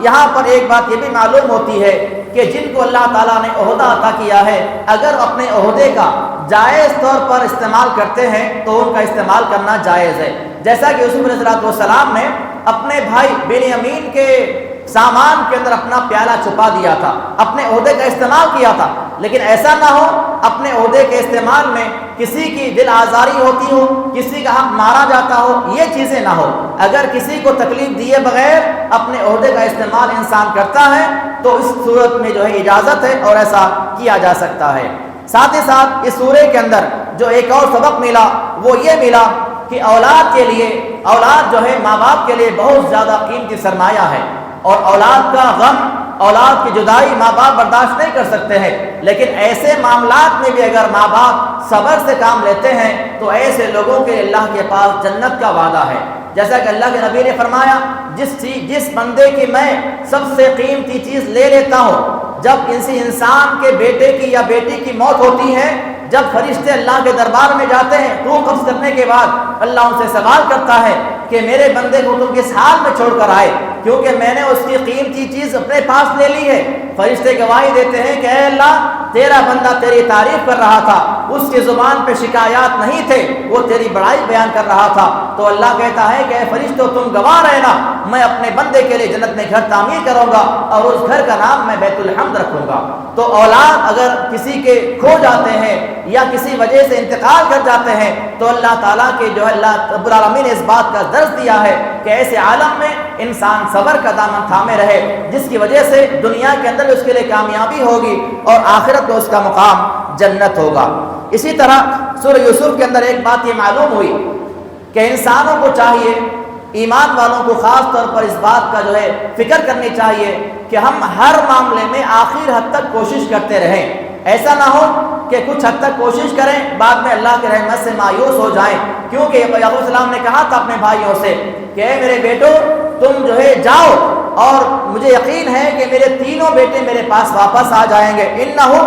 یہاں پر ایک بات یہ بھی معلوم ہوتی ہے کہ جن کو اللہ تعالیٰ نے عہدہ عطا کیا ہے، اگر اپنے عہدے کا جائز طور پر استعمال کرتے ہیں تو ان کا استعمال کرنا جائز ہے۔ جیسا کہ یوسف علیہ السلام نے اپنے بھائی بنیامین کے سامان کے اندر اپنا پیالہ چھپا دیا تھا، اپنے عہدے کا استعمال کیا تھا، لیکن ایسا نہ ہو اپنے عہدے کے استعمال میں کسی کی دل آزاری ہوتی ہو، کسی کا حق مارا جاتا ہو، یہ چیزیں نہ ہو۔ اگر کسی کو تکلیف دیے بغیر اپنے عہدے کا استعمال انسان کرتا ہے تو اس صورت میں جو ہے اجازت ہے اور ایسا کیا جا سکتا ہے۔ ساتھ ہی ساتھ اس سورے کے اندر جو ایک اور سبق ملا وہ یہ ملا کہ اولاد کے لیے، اولاد جو ہے ماں باپ کے لیے بہت زیادہ قیمتی سرمایہ ہے، اور اولاد کا غم، اولاد کی جدائی ماں باپ برداشت نہیں کر سکتے ہیں، لیکن ایسے معاملات میں بھی اگر ماں باپ صبر سے کام لیتے ہیں تو ایسے لوگوں کے اللہ کے پاس جنت کا وعدہ ہے۔ جیسا کہ اللہ کے نبی نے فرمایا، جس بندے کی میں سب سے قیمتی چیز لے لیتا ہوں، جب کسی انسان کے بیٹے کی یا بیٹی کی موت ہوتی ہے، جب فرشتے اللہ کے دربار میں جاتے ہیں روح قبض کرنے کے بعد، اللہ ان سے سوال کرتا ہے کہ میرے بندے کو تم کس حال میں چھوڑ کر آئے، کیونکہ میں نے اس کی قیمتی چیز اپنے پاس لے لی ہے۔ فرشتے گواہی دیتے ہیں کہ اے اللہ تیرا بندہ تیری تعریف کر رہا تھا، اس کی زبان پہ شکایات نہیں تھے، وہ تیری بڑائی بیان کر رہا تھا۔ تو اللہ کہتا ہے کہ اے فرشتوں تم گواہ رہنا، میں اپنے بندے کے لیے جنت میں گھر تعمیر کروں گا اور اس گھر کا نام میں بیت الحمد رکھوں گا۔ تو اولاد اگر کسی کے کھو جاتے ہیں یا کسی وجہ سے انتقال کر جاتے ہیں تو اللہ تعالیٰ کے جو ہے اللہ رب العالمین نے اس بات کا درس دیا ہے کہ ایسے عالم میں انسان صبر کا دامن تھامے رہے، جس کی وجہ سے دنیا کے اندر اس کے لیے کامیابی ہوگی اور آخرت میں اس کا مقام جنت ہوگا۔ اسی طرح سورہ یوسف کے اندر ایک بات یہ معلوم ہوئی کہ انسانوں کو چاہیے، ایمان والوں کو خاص طور پر اس بات کا جو ہے فکر کرنی چاہیے کہ ہم ہر معاملے میں آخر حد تک کوشش کرتے رہیں۔ ایسا نہ ہو کہ کچھ حد تک کوشش کریں، بعد میں اللہ کے رحمت سے مایوس ہو جائیں، کیونکہ یعقوب علیہ السلام نے کہا تھا اپنے بھائیوں سے کہ اے میرے بیٹو تم جو ہے جاؤ، اور مجھے یقین ہے کہ میرے تینوں بیٹے میرے پاس واپس آ جائیں گے۔ انہو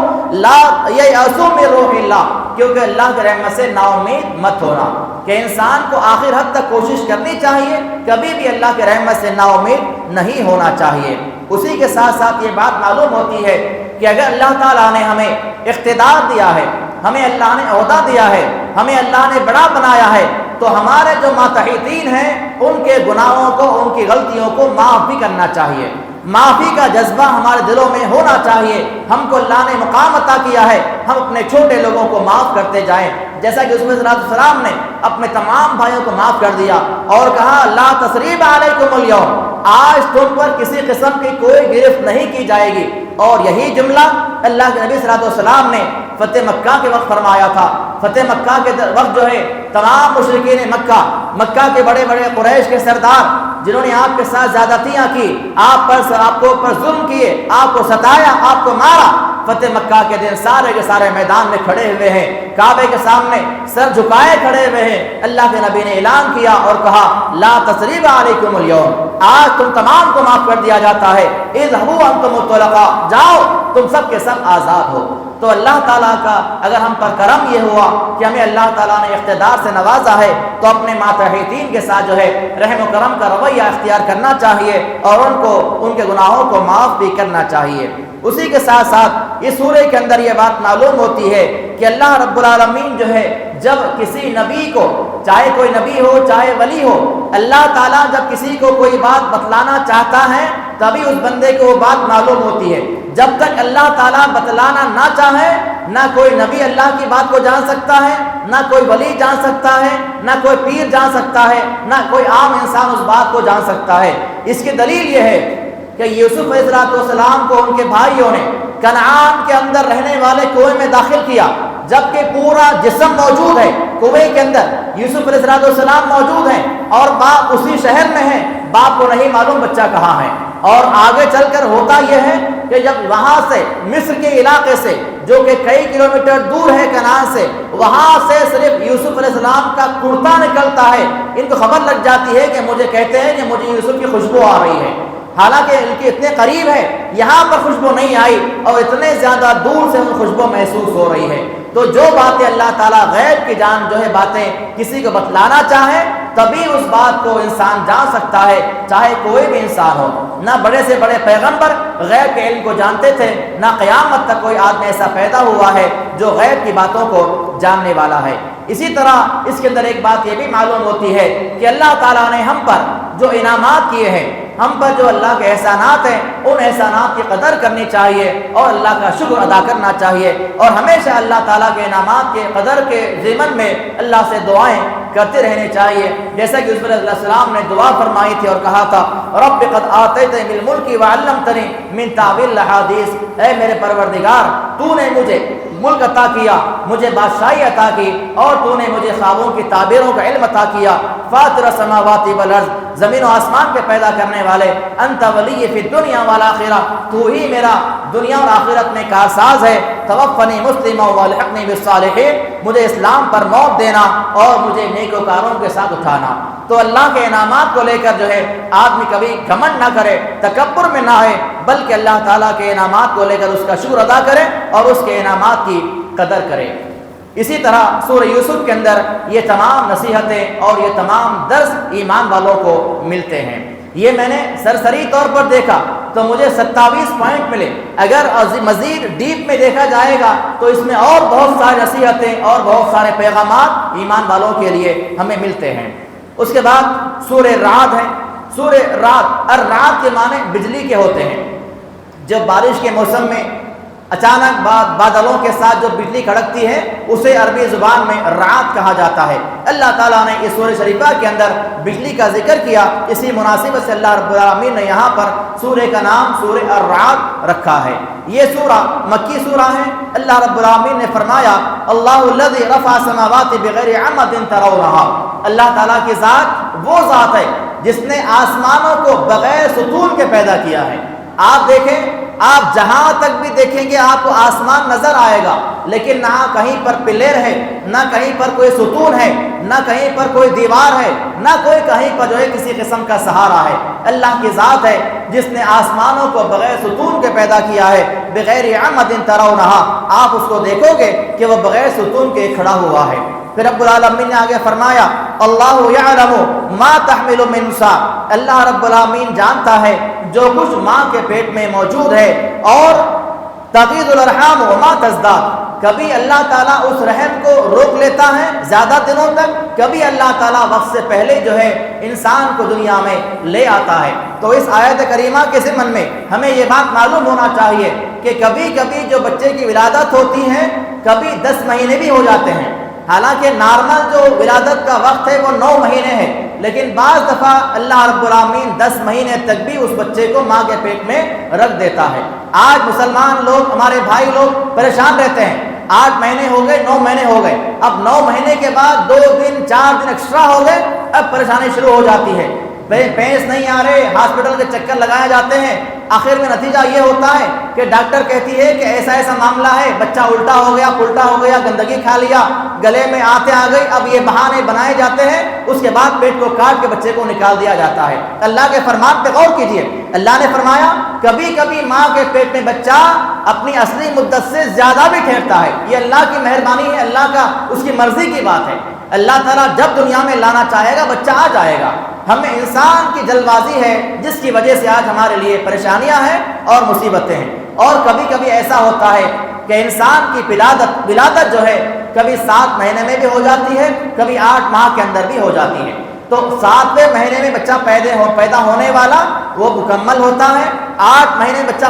لا یأسوا من روح اللہ، کیونکہ اللہ کے رحمت سے نا امید مت ہونا، کہ انسان کو آخر حد تک کوشش کرنی چاہیے، کبھی بھی اللہ کے رحمت سے نا امید نہیں ہونا چاہیے۔ اسی کے ساتھ ساتھ یہ بات معلوم ہوتی ہے کہ اگر اللہ تعالیٰ نے ہمیں اقتدار دیا ہے، ہمیں اللہ نے عہدہ دیا ہے، ہمیں اللہ نے بڑا بنایا ہے، تو ہمارے جو ماتحتین ہیں ان کے گناہوں کو، ان کی غلطیوں کو معاف بھی کرنا چاہیے۔ معافی کا جذبہ ہمارے دلوں میں ہونا چاہیے۔ ہم کو اللہ نے مقام عطا کیا ہے، ہم اپنے چھوٹے لوگوں کو معاف کرتے جائیں، جیسا کہ یوسف علیہ السلام نے اپنے تمام بھائیوں کو معاف کر دیا اور کہا لا تثریب علیکم الیوم، آج تم پر کسی قسم کی کوئی گرفت نہیں کی جائے گی۔ اور یہی جملہ اللہ کے نبی صلی اللہ علیہ وسلم نے فتح مکہ کے وقت فرمایا تھا۔ فتح مکہ کے وقت جو ہے تمام مشرکین مکہ کے بڑے بڑے قریش کے سردار جنہوں نے آپ کے ساتھ زیادتیاں کی، آپ کو ظلم کیے، آپ کو ستایا، آپ کو مارا، فتح مکہ کے دن سارے کے سارے میدان میں کھڑے ہوئے ہیں، کعبے کے سامنے سر جھکائے کھڑے ہوئے ہیں۔ اللہ کے نبی نے اعلان کیا اور کہا لا تثریب علیکم الیوم، آج تم تمام کو معاف کر دیا جاتا ہے، اذهبوا انتم الطلقاء، جاؤ تم سب کے سب آزاد ہو۔ تو اللہ تعالیٰ کا اگر ہم پر کرم یہ ہوا کہ ہمیں اللہ تعالیٰ نے اقتدار سے نوازا ہے تو اپنے ماتحتین کے ساتھ جو ہے رحم و کرم کا رویہ اختیار کرنا چاہیے اور ان کو ان کے گناہوں کو معاف بھی کرنا چاہیے۔ اسی کے ساتھ ساتھ اس سورہ کے اندر یہ بات معلوم ہوتی ہے کہ اللہ رب العالمین جو ہے جب کسی نبی کو، چاہے کوئی نبی ہو چاہے ولی ہو، اللہ تعالیٰ جب کسی کو کوئی بات بتلانا چاہتا ہے تبھی اس بندے کو وہ بات معلوم ہوتی ہے۔ جب تک اللہ تعالیٰ بتلانا نہ چاہے نہ کوئی نبی اللہ کی بات کو جان سکتا ہے، نہ کوئی ولی جان سکتا ہے، نہ کوئی پیر جان سکتا ہے، نہ کوئی عام انسان اس بات کو جان سکتا ہے۔ اس کی دلیل یہ ہے کہ یوسف علیہ السلام کو ان کے بھائیوں نے کنعان کے اندر رہنے والے کنویں میں داخل کیا، جبکہ پورا جسم موجود ہے کنویں کے اندر، یوسف علیہ السلام موجود ہیں اور باپ اسی شہر میں ہیں، باپ کو نہیں معلوم بچہ کہاں ہے۔ اور آگے چل کر ہوتا یہ ہے کہ جب وہاں سے مصر کے علاقے سے جو کہ کئی کلومیٹر دور ہے کنعان سے، وہاں سے صرف یوسف علیہ السلام کا کرتا نکلتا ہے، ان کو خبر لگ جاتی ہے کہ مجھے کہتے ہیں کہ مجھے یوسف کی خوشبو آ رہی ہے، حالانکہ ان کے اتنے قریب ہے یہاں پر خوشبو نہیں آئی اور اتنے زیادہ دور سے ان خوشبو محسوس ہو رہی ہے۔ تو جو باتیں اللہ تعالیٰ غیب کی جان جو ہے باتیں کسی کو بتلانا چاہے تبھی اس بات کو انسان جان سکتا ہے، چاہے کوئی بھی انسان ہو۔ نہ بڑے سے بڑے پیغمبر غیب کے علم کو جانتے تھے، نہ قیامت تک کوئی آدمی ایسا پیدا ہوا ہے جو غیب کی باتوں کو جاننے والا ہے۔ اسی طرح اس کے اندر ایک بات یہ بھی معلوم ہوتی ہے کہ اللہ تعالیٰ نے ہم پر جو انعامات کیے ہیں، ہم پر جو اللہ کے احسانات ہیں، ان احسانات کی قدر کرنی چاہیے اور اللہ کا شکر ادا کرنا چاہیے، اور ہمیشہ اللہ تعالیٰ کے انعامات کے قدر کے ضمن میں اللہ سے دعائیں کرتے رہنے چاہیے، جیسا کہ یوسف علیہ السلام نے دعا فرمائی تھی اور کہا تھا رب قد آتیتنی من الملک وعلمتنی من تعویل الاحادیث، اے میرے پروردگار تو نے مجھے ملک عطا کیا، مجھے بادشاہی عطا کی، اور تو نے مجھے خوابوں کی تعبیروں کا علم عطا کیا۔ فاطر السماوات والارض، زمین و آسمان کے پیدا کرنے والے، انت ولی فی الدنیا والآخرہ، تو ہی میرا دنیا اور آخرت میں کارساز ہے۔ توفنی مسلما والحقنی بالصالحین، مجھے اسلام پر موت دینا اور مجھے نیکوکاروں کے ساتھ اٹھانا۔ تو اللہ کے انعامات کو لے کر جو ہے آدمی کبھی گھمنڈ نہ کرے، تکبر میں نہ آئے، بلکہ اللہ تعالیٰ کے انعامات کو لے کر اس کا شکر ادا کرے اور اس کے انعامات کی قدر کرے۔ اسی طرح سورہ یوسف کے اندر یہ تمام نصیحتیں اور یہ تمام درس ایمان والوں کو ملتے ہیں۔ یہ میں نے سرسری طور پر دیکھا تو مجھے 27 پوائنٹ ملے. اگر مزید ڈیپ میں دیکھا جائے گا تو اس میں اور بہت ساری نصیحتیں اور بہت سارے پیغامات ایمان والوں کے لیے ہمیں ملتے ہیں. اس کے بعد سورہ رعد ہے. سورہ رعد، الرعد کے معنی بجلی کے ہوتے ہیں. جب بارش کے موسم میں اچانک بادلوں کے ساتھ جو بجلی کڑکتی ہے اسے عربی زبان میں رعد کہا جاتا ہے. اللہ تعالیٰ نے اس سورہ شریفہ کے اندر بجلی کا ذکر کیا. اسی مناسبت سے اللہ رب العالمین نے یہاں پر سورہ کا نام سورہ الرعد رکھا ہے. یہ سورہ مکی سورہ ہے. اللہ رب العالمین نے فرمایا اللہ الذی رفع السماوات بغیر عمد ترونها. اللہ تعالیٰ کی ذات وہ ذات ہے جس نے آسمانوں کو بغیر ستون کے پیدا کیا ہے. آپ دیکھیں، آپ جہاں تک بھی دیکھیں گے آپ کو آسمان نظر آئے گا، لیکن نہ کہیں پر پلر ہے، نہ کہیں پر کوئی ستون ہے، نہ کہیں پر کوئی دیوار ہے، نہ کوئی کہیں پر جو ہے کسی قسم کا سہارا ہے. اللہ کی ذات ہے جس نے آسمانوں کو بغیر ستون کے پیدا کیا ہے. بغیر عمد ترونہا، آپ اس کو دیکھو گے کہ وہ بغیر ستون کے کھڑا ہوا ہے. پھر رب العالمین نے آگے فرمایا اللہ یعلم ما تحمل من انثی. اللہ رب العالمین جانتا ہے جو کچھ ماں کے پیٹ میں موجود ہے. اور تغیض الارحام وما تزداد، کبھی اللہ تعالیٰ اس رحم کو روک لیتا ہے زیادہ دنوں تک، کبھی اللہ تعالیٰ وقت سے پہلے جو ہے انسان کو دنیا میں لے آتا ہے. تو اس آیت کریمہ کے ضمن میں ہمیں یہ بات معلوم ہونا چاہیے کہ کبھی کبھی جو بچے کی ولادت ہوتی ہے کبھی 10 مہینے بھی ہو جاتے ہیں. حالانکہ نارمل جو ولادت کا وقت ہے وہ 9 مہینے ہے، لیکن بعض دفعہ اللہ رب العالمین 10 مہینے تک بھی اس بچے کو ماں کے پیٹ میں رکھ دیتا ہے. آج مسلمان لوگ، ہمارے بھائی لوگ پریشان رہتے ہیں. 8 مہینے ہو گئے، 9 مہینے ہو گئے، اب 9 مہینے کے بعد 2 دن 4 دن ایکسٹرا ہو گئے، اب پریشانی شروع ہو جاتی ہے. پینس نہیں آ رہے، ہاسپٹل کے چکر لگائے جاتے ہیں. آخر میں نتیجہ یہ ہوتا ہے کہ ڈاکٹر کہتی ہے کہ ایسا ایسا معاملہ ہے، بچہ الٹا ہو گیا، پلٹا ہو گیا، گندگی کھا لیا، گلے میں آتے آ گئی. اب یہ بہانے بنائے جاتے ہیں، اس کے بعد پیٹ کو کاٹ کے بچے کو نکال دیا جاتا ہے. اللہ کے فرمان پہ غور کیجئے. اللہ نے فرمایا کبھی کبھی ماں کے پیٹ میں بچہ اپنی اصلی مدت سے زیادہ بھی ٹھہرتا ہے. یہ اللہ کی مہربانی ہے، اللہ کا اس کی مرضی کی بات ہے. اللہ تعالیٰ جب دنیا میں لانا چاہے گا بچہ آ جائے گا. ہمیں انسان کی جلد بازی ہے جس کی وجہ سے آج ہمارے لیے پریشانیاں ہیں اور مصیبتیں ہیں. اور کبھی کبھی ایسا ہوتا ہے کہ انسان کی ولادت جو ہے کبھی 7 مہینے میں بھی ہو جاتی ہے، کبھی 8 ماہ کے اندر بھی ہو جاتی ہے. تو 7ویں مہینے میں بچہ پیدا ہونے والا وہ مکمل ہوتا ہے. 8 مہینے میں بچہ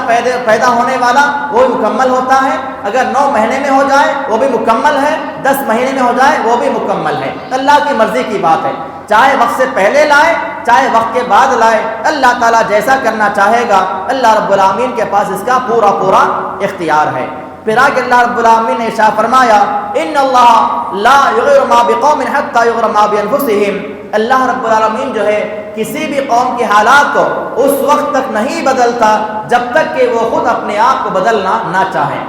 پیدا ہونے والا وہ مکمل ہوتا ہے. اگر 9 مہینے میں ہو جائے وہ بھی مکمل ہے، 10 مہینے میں ہو جائے وہ بھی مکمل ہے. اللہ کی مرضی کی بات ہے. چاہے وقت سے پہلے لائے چاہے وقت کے بعد لائے، اللہ تعالیٰ جیسا کرنا چاہے گا. اللہ رب العالمین کے پاس اس کا پورا اختیار ہے. پھر آگے اللہ رب العالمین نے ارشاد فرمایا ان اللہ لا یغیر ما بقوم حتی یغیر ما بانفسہم. اللہ رب العالمین جو ہے کسی بھی قوم کے حالات کو اس وقت تک نہیں بدلتا جب تک کہ وہ خود اپنے آپ کو بدلنا نہ چاہیں.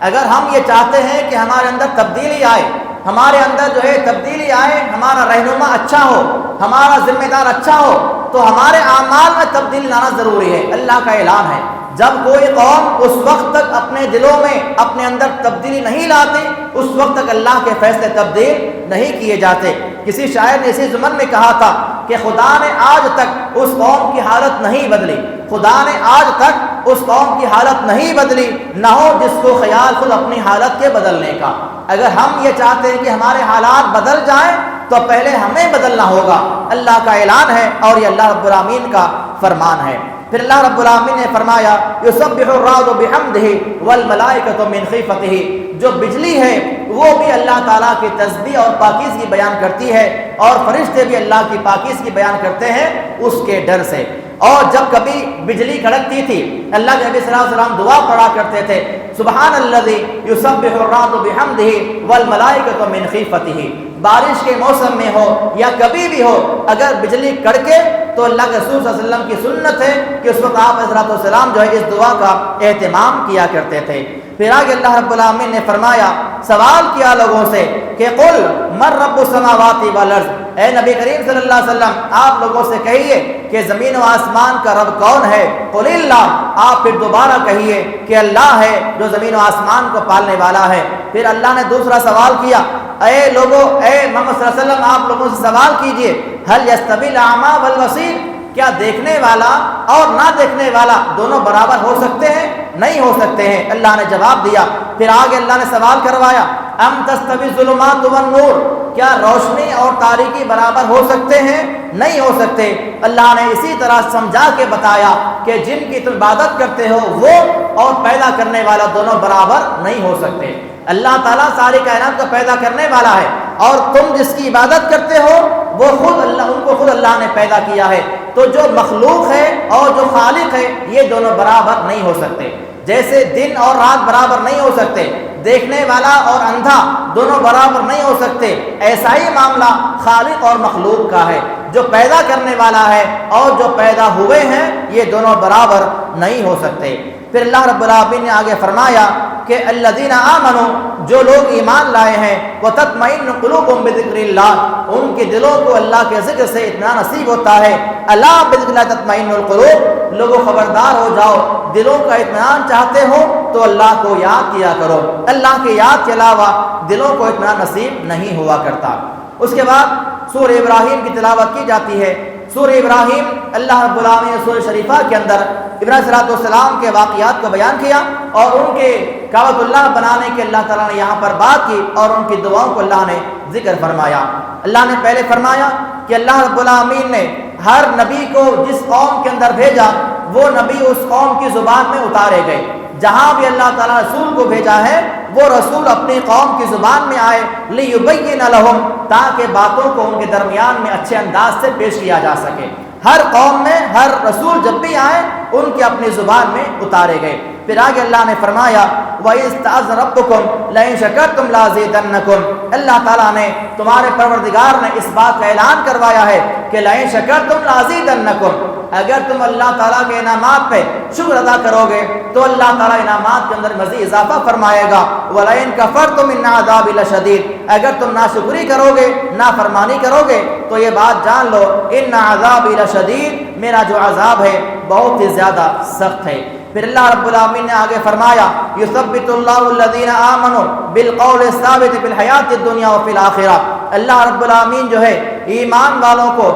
اگر ہم یہ چاہتے ہیں کہ ہمارے اندر تبدیلی آئے، ہمارے اندر جو ہے تبدیلی آئے، ہمارا رہنما اچھا ہو، ہمارا ذمہ دار اچھا ہو، تو ہمارے اعمال میں تبدیلی لانا ضروری ہے. اللہ کا اعلان ہے جب کوئی قوم اس وقت تک اپنے دلوں میں اپنے اندر تبدیلی نہیں لاتی اس وقت تک اللہ کے فیصلے تبدیل نہیں کیے جاتے. کسی شاعر نے اسی ضمن میں کہا تھا کہ خدا نے آج تک اس قوم کی حالت نہیں بدلی، خدا نے آج تک اس قوم کی حالت نہیں بدلی، نہ ہو جس کو خیال خود اپنی حالت کے بدلنے کا. اگر ہم یہ چاہتے ہیں کہ ہمارے حالات بدل جائیں تو پہلے ہمیں بدلنا ہوگا. اللہ کا اعلان ہے اور یہ اللہ رب العالمین کا فرمان ہے. پھر اللہ رب العالمین نے فرمایا یسبح الرعد بحمدہ والملائکۃ من خیفتہ. جو بجلی ہے وہ بھی اللہ تعالیٰ کی تسبیح اور پاکیزگی بیان کرتی ہے، اور فرشتے بھی اللہ کی پاکیزگی بیان کرتے ہیں اس کے ڈر سے. اور جب کبھی بجلی کڑکتی تھی اللہ کے نبی صلی اللہ علیہ وسلم دعا پڑھا کرتے تھے سبحان الذی یسبح الرعد بحمدہ والملائکۃ من خیفتہ. بارش کے موسم میں ہو یا کبھی بھی ہو اگر بجلی کڑکے تو اللہ کے رسول صلی اللہ علیہ وسلم کی سنت ہے کہ اس وقت آپ حضرات السلام جو ہے اس دعا کا اہتمام کیا کرتے تھے. پھر آگے اللہ رب العالمین نے فرمایا، سوال کیا لوگوں سے کہ قل من رب السماوات والارض. اے نبی کریم صلی اللہ علیہ وسلم آپ لوگوں سے کہیے کہ زمین و آسمان کا رب کون ہے؟ قل اللہ. آپ پھر دوبارہ کہیے کہ اللہ ہے جو زمین و آسمان کو پالنے والا ہے. پھر اللہ نے دوسرا سوال کیا، اے لوگوں، اے محمد صلی اللہ علیہ وسلم آپ لوگوں سے سوال کیجئے، هل يستوي الاعمى والبصير. کیا دیکھنے والا اور نہ دیکھنے والا دونوں برابر ہو سکتے ہیں؟ نہیں ہو سکتے ہیں۔ اللہ نے جواب دیا۔ پھر آگے اللہ نے سوال کروایا، ام تستوی الظلمات والنور، کیا روشنی اور تاریکی برابر ہو سکتے ہیں؟ نہیں ہو سکتے۔ اللہ نے اسی طرح سمجھا کے بتایا کہ جن کی تم عبادت کرتے ہو وہ اور پیدا کرنے والا دونوں برابر نہیں ہو سکتے۔ اللہ تعالیٰ ساری کائنات کو پیدا کرنے والا ہے، اور تم جس کی عبادت کرتے ہو وہ خود اللہ، ان کو خود اللہ نے پیدا کیا ہے۔ تو جو مخلوق ہے اور جو خالق ہے یہ دونوں برابر نہیں ہو سکتے۔ جیسے دن اور رات برابر نہیں ہو سکتے، دیکھنے والا اور اندھا دونوں برابر نہیں ہو سکتے، ایسا ہی معاملہ خالق اور مخلوق کا ہے۔ جو پیدا کرنے والا ہے اور جو پیدا ہوئے ہیں یہ دونوں برابر نہیں ہو سکتے۔ پھر اللہ رب العالمین نے آگے فرمایا کہ الذین آمنوا، جو لوگ ایمان لائے ہیں، وتطمئن قلوبهم بذکر اللہ، ان کے دلوں کو اللہ کے ذکر سے اطمینان نصیب ہوتا ہے۔ الا بذکر اللہ تطمئن القلوب، لوگوں خبردار ہو جاؤ، دلوں کا اطمینان چاہتے ہو تو اللہ کو یاد کیا کرو، اللہ کے یاد کے علاوہ دلوں کو اطمینان نصیب نہیں ہوا کرتا۔ اس کے بعد سورہ ابراہیم کی تلاوت کی جاتی ہے۔ سورہ ابراہیم اللہ رب العالمین نے سورہ شریفہ کے اندر ابراہیم صلی اللہ علیہ وسلم کے واقعات کو بیان کیا، اور ان کے کعبۃ اللہ بنانے کے اللہ تعالیٰ نے یہاں پر بات کی، اور ان کی دعاؤں کو اللہ نے ذکر فرمایا۔ اللہ نے پہلے فرمایا کہ اللہ رب العالمین نے ہر نبی کو جس قوم کے اندر بھیجا وہ نبی اس قوم کی زبان میں اتارے گئے۔ جہاں بھی اللہ تعالیٰ رسول کو بھیجا ہے وہ رسول اپنی قوم کی زبان میں آئے، لِيُبَيِّنَ لَهُمْ، تاکہ باتوں کو ان کے درمیان میں اچھے انداز سے پیش کیا جا سکے۔ ہر قوم میں ہر رسول جب بھی آئے ان کے اپنی زبان میں اتارے گئے۔ پھر آگے اللہ نے فرمایا وَإِذْ تَعَذَّ رَبُّكُمْ لَئِن شَكَرْتُمْ لَأَزِيدَنَّكُمْ، اللہ تعالیٰ نے تمہارے پروردگار نے اس بات کا اعلان کروایا ہے کہ لَئِن شَكَرْتُمْ لَأَزِيدَنَّكُمْ، اگر تم اللہ تعالیٰ کے انعامات پہ شکر ادا کرو گے تو اللہ تعالیٰ انعامات کے اندر مزید اضافہ فرمائے گا۔ وَلَئِن كَفَرْتُمْ إِنَّ عَذَابِي لَشَدِيدٌ، اگر تم ناشکری کرو گے، نافرمانی کرو گے تو یہ بات جان لو إِنَّ عَذَابِي لَشَدِيدٌ، میرا جو عذاب ہے بہت ہی زیادہ سخت ہے۔ پھر اللہ رب العالمین نے آگے فرمایا یثبت اللہ الذین آمنوا بالقول الثابت فی الحیات الدنیا وفی الآخرہ، اللہ رب العالمین جو ہے ایمان والوں کو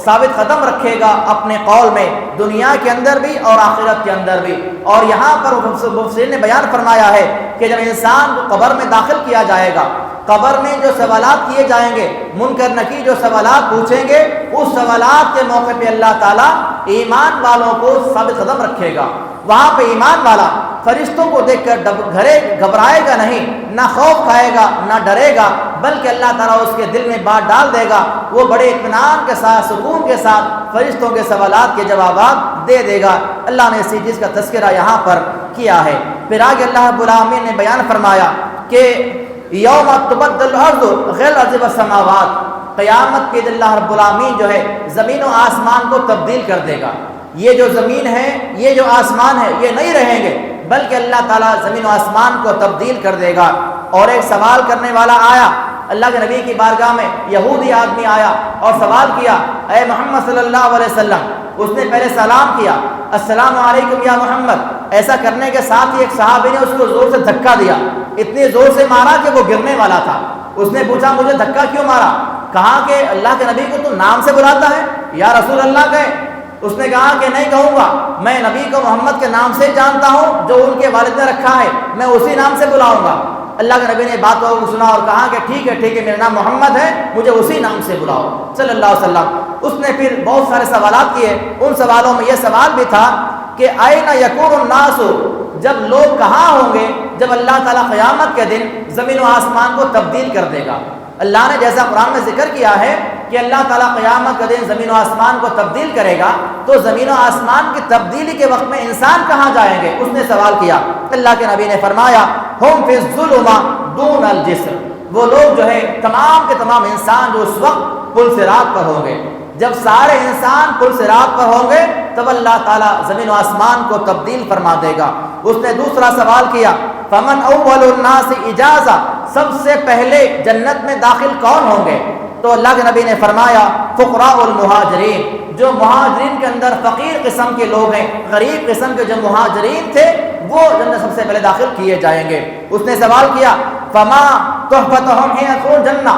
ثابت قدم رکھے گا اپنے قول میں، دنیا کے اندر بھی اور آخرت کے اندر بھی۔ اور یہاں پر مفسرین نے بیان فرمایا ہے کہ جب انسان کو قبر میں داخل کیا جائے گا، قبر میں جو سوالات کیے جائیں گے، منکر نکیر جو سوالات پوچھیں گے، اس سوالات کے موقع پہ اللہ تعالیٰ ایمان والوں کو ثابت قدم رکھے گا۔ وہاں پہ ایمان والا فرشتوں کو دیکھ کر گھبرائے گا نہیں، نہ خوف کھائے گا، نہ ڈرے گا، بلکہ اللہ تعالیٰ اس کے دل میں بات ڈال دے گا، وہ بڑے اطمینان کے ساتھ، سکون کے ساتھ فرشتوں کے سوالات کے جوابات دے دے گا۔ اللہ نے اسی چیز کا تذکرہ یہاں پر کیا ہے۔ پھر آگے اللہ رب العالمین نے بیان فرمایا کہ یوم تبدل الارض غیر الارض والسماوات، قیامت کے دن اللہ رب العالمین جو ہے زمین و آسمان کو تبدیل کر دے گا۔ یہ جو زمین ہے، یہ جو آسمان ہے، یہ نہیں رہیں گے، بلکہ اللہ تعالیٰ زمین و آسمان کو تبدیل کر دے گا۔ اور ایک سوال کرنے والا آیا اللہ کے نبی کی بارگاہ میں، یہودی آدمی آیا اور سوال کیا، اے محمد صلی اللہ علیہ وسلم، اس نے پہلے سلام کیا، السلام علیکم یا محمد، ایسا کرنے کے ساتھ ہی ایک صحابی نے اس کو زور سے دھکا دیا، اتنی زور سے مارا کہ وہ گرنے والا تھا۔ اس نے پوچھا مجھے دھکا کیوں مارا؟ کہا کہ اللہ کے نبی کو تو نام سے بلاتا ہے، یا رسول اللہ کہے۔ اس نے کہا کہ نہیں کہوں گا، میں نبی کو محمد کے نام سے جانتا ہوں جو ان کے والد نے رکھا ہے، میں اسی نام سے بلاؤں گا۔ اللہ کے نبی نے باتوں کو سنا اور کہا کہ ٹھیک ہے میرا نام محمد ہے، مجھے اسی نام سے بلاؤ صلی اللہ علیہ وسلم۔ اس نے پھر بہت سارے سوالات کیے، ان سوالوں میں یہ سوال بھی تھا کہ أَيْنَ يَكُونُ النَّاسُ، جب لوگ کہاں ہوں گے جب اللہ تعالیٰ قیامت کے دن زمین و آسمان کو تبدیل کر دے گا۔ اللہ نے جیسا قرآن میں ذکر کیا ہے کہ اللہ تعالیٰ قیامت کے دن زمین و آسمان کو تبدیل کرے گا، تو زمین و آسمان کی تبدیلی کے وقت میں انسان کہاں جائیں گے؟ اس نے سوال کیا۔ اللہ کے نبی نے فرمایا ہم فی الظلمات دون الجسر، وہ لوگ جو ہے تمام کے تمام انسان جو اس وقت پل صراط پر ہوں گے، جب سارے انسان پل صراط پر ہوں گے تب اللہ تعالیٰ زمین و آسمان کو تبدیل فرما دے گا۔ اس نے دوسرا سوال کیا فمن اول الناس اجازہ، سب سے پہلے جنت میں داخل کون ہوں گے؟ تو اللہ کے نبی نے فرمایا فقراء المہاجرین، جو مہاجرین کے اندر فقیر قسم کے لوگ ہیں، غریب قسم کے جو مہاجرین تھے وہ جنت سب سے پہلے داخل کیے جائیں گے۔ اس نے سوال کیا فما تحفتہم حین یدخلون الجنہ،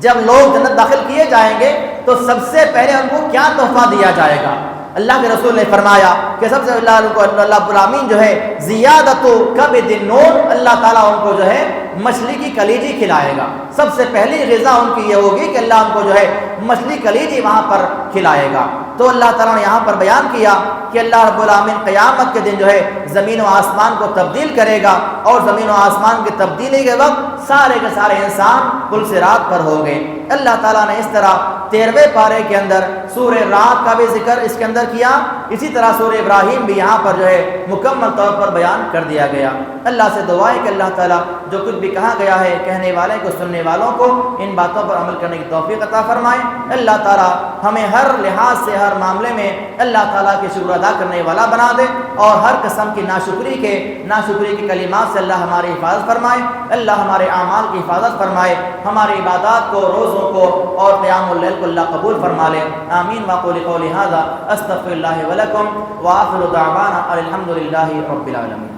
جب لوگ جنت داخل کیے جائیں گے تو تو سب سے پہلے ان کو کیا تحفہ دیا جائے گا؟ اللہ کے رسول نے فرمایا کہ سب سے پہلے اللہ رب العالمین جو ہے زیادت کبد النون، اللہ تعالیٰ ان کو جو ہے مچھلی کی کلیجی کھلائے گا۔ سب سے پہلی غذا ان کی یہ ہوگی کہ اللہ ان کو جو ہے مچھلی کلیجی وہاں پر کھلائے گا۔ تو اللہ تعالیٰ نے یہاں پر بیان کیا کہ اللہ رب العالمین قیامت کے دن جو ہے زمین و آسمان کو تبدیل کرے گا، اور زمین و آسمان کی تبدیلی کے وقت سارے کے سارے انسان پل صراط پر ہوں گے۔ اللہ تعالیٰ نے اس طرح 13ویں پارے کے اندر سورہ رات کا بھی ذکر اس کے اندر کیا، اسی طرح سورہ ابراہیم بھی یہاں پر جو ہے مکمل طور پر بیان کر دیا گیا۔ اللہ سے دعا ہے کہ اللہ تعالیٰ جو کچھ بھی کہا گیا ہے کہنے والے کو سننے والوں کو ان باتوں پر عمل کرنے کی توفیق عطا فرمائے۔ اللہ تعالیٰ ہمیں ہر لحاظ سے ہر معاملے میں اللہ تعالیٰ کی شکر ادا کرنے والا بنا دے، اور ہر قسم کی ناشکری کے کلمات سے اللہ ہماری حفاظت فرمائے۔ اللہ ہمارے اعمال کی حفاظت فرمائے، ہماری عبادات کو، روزوں کو اور قیام اللیل کو اللہ قبول فرما لے۔ آمین۔ واقول قولی ھذا استغفر اللہ ولکم وآخر دعوانا الحمد للہ رب العالمین۔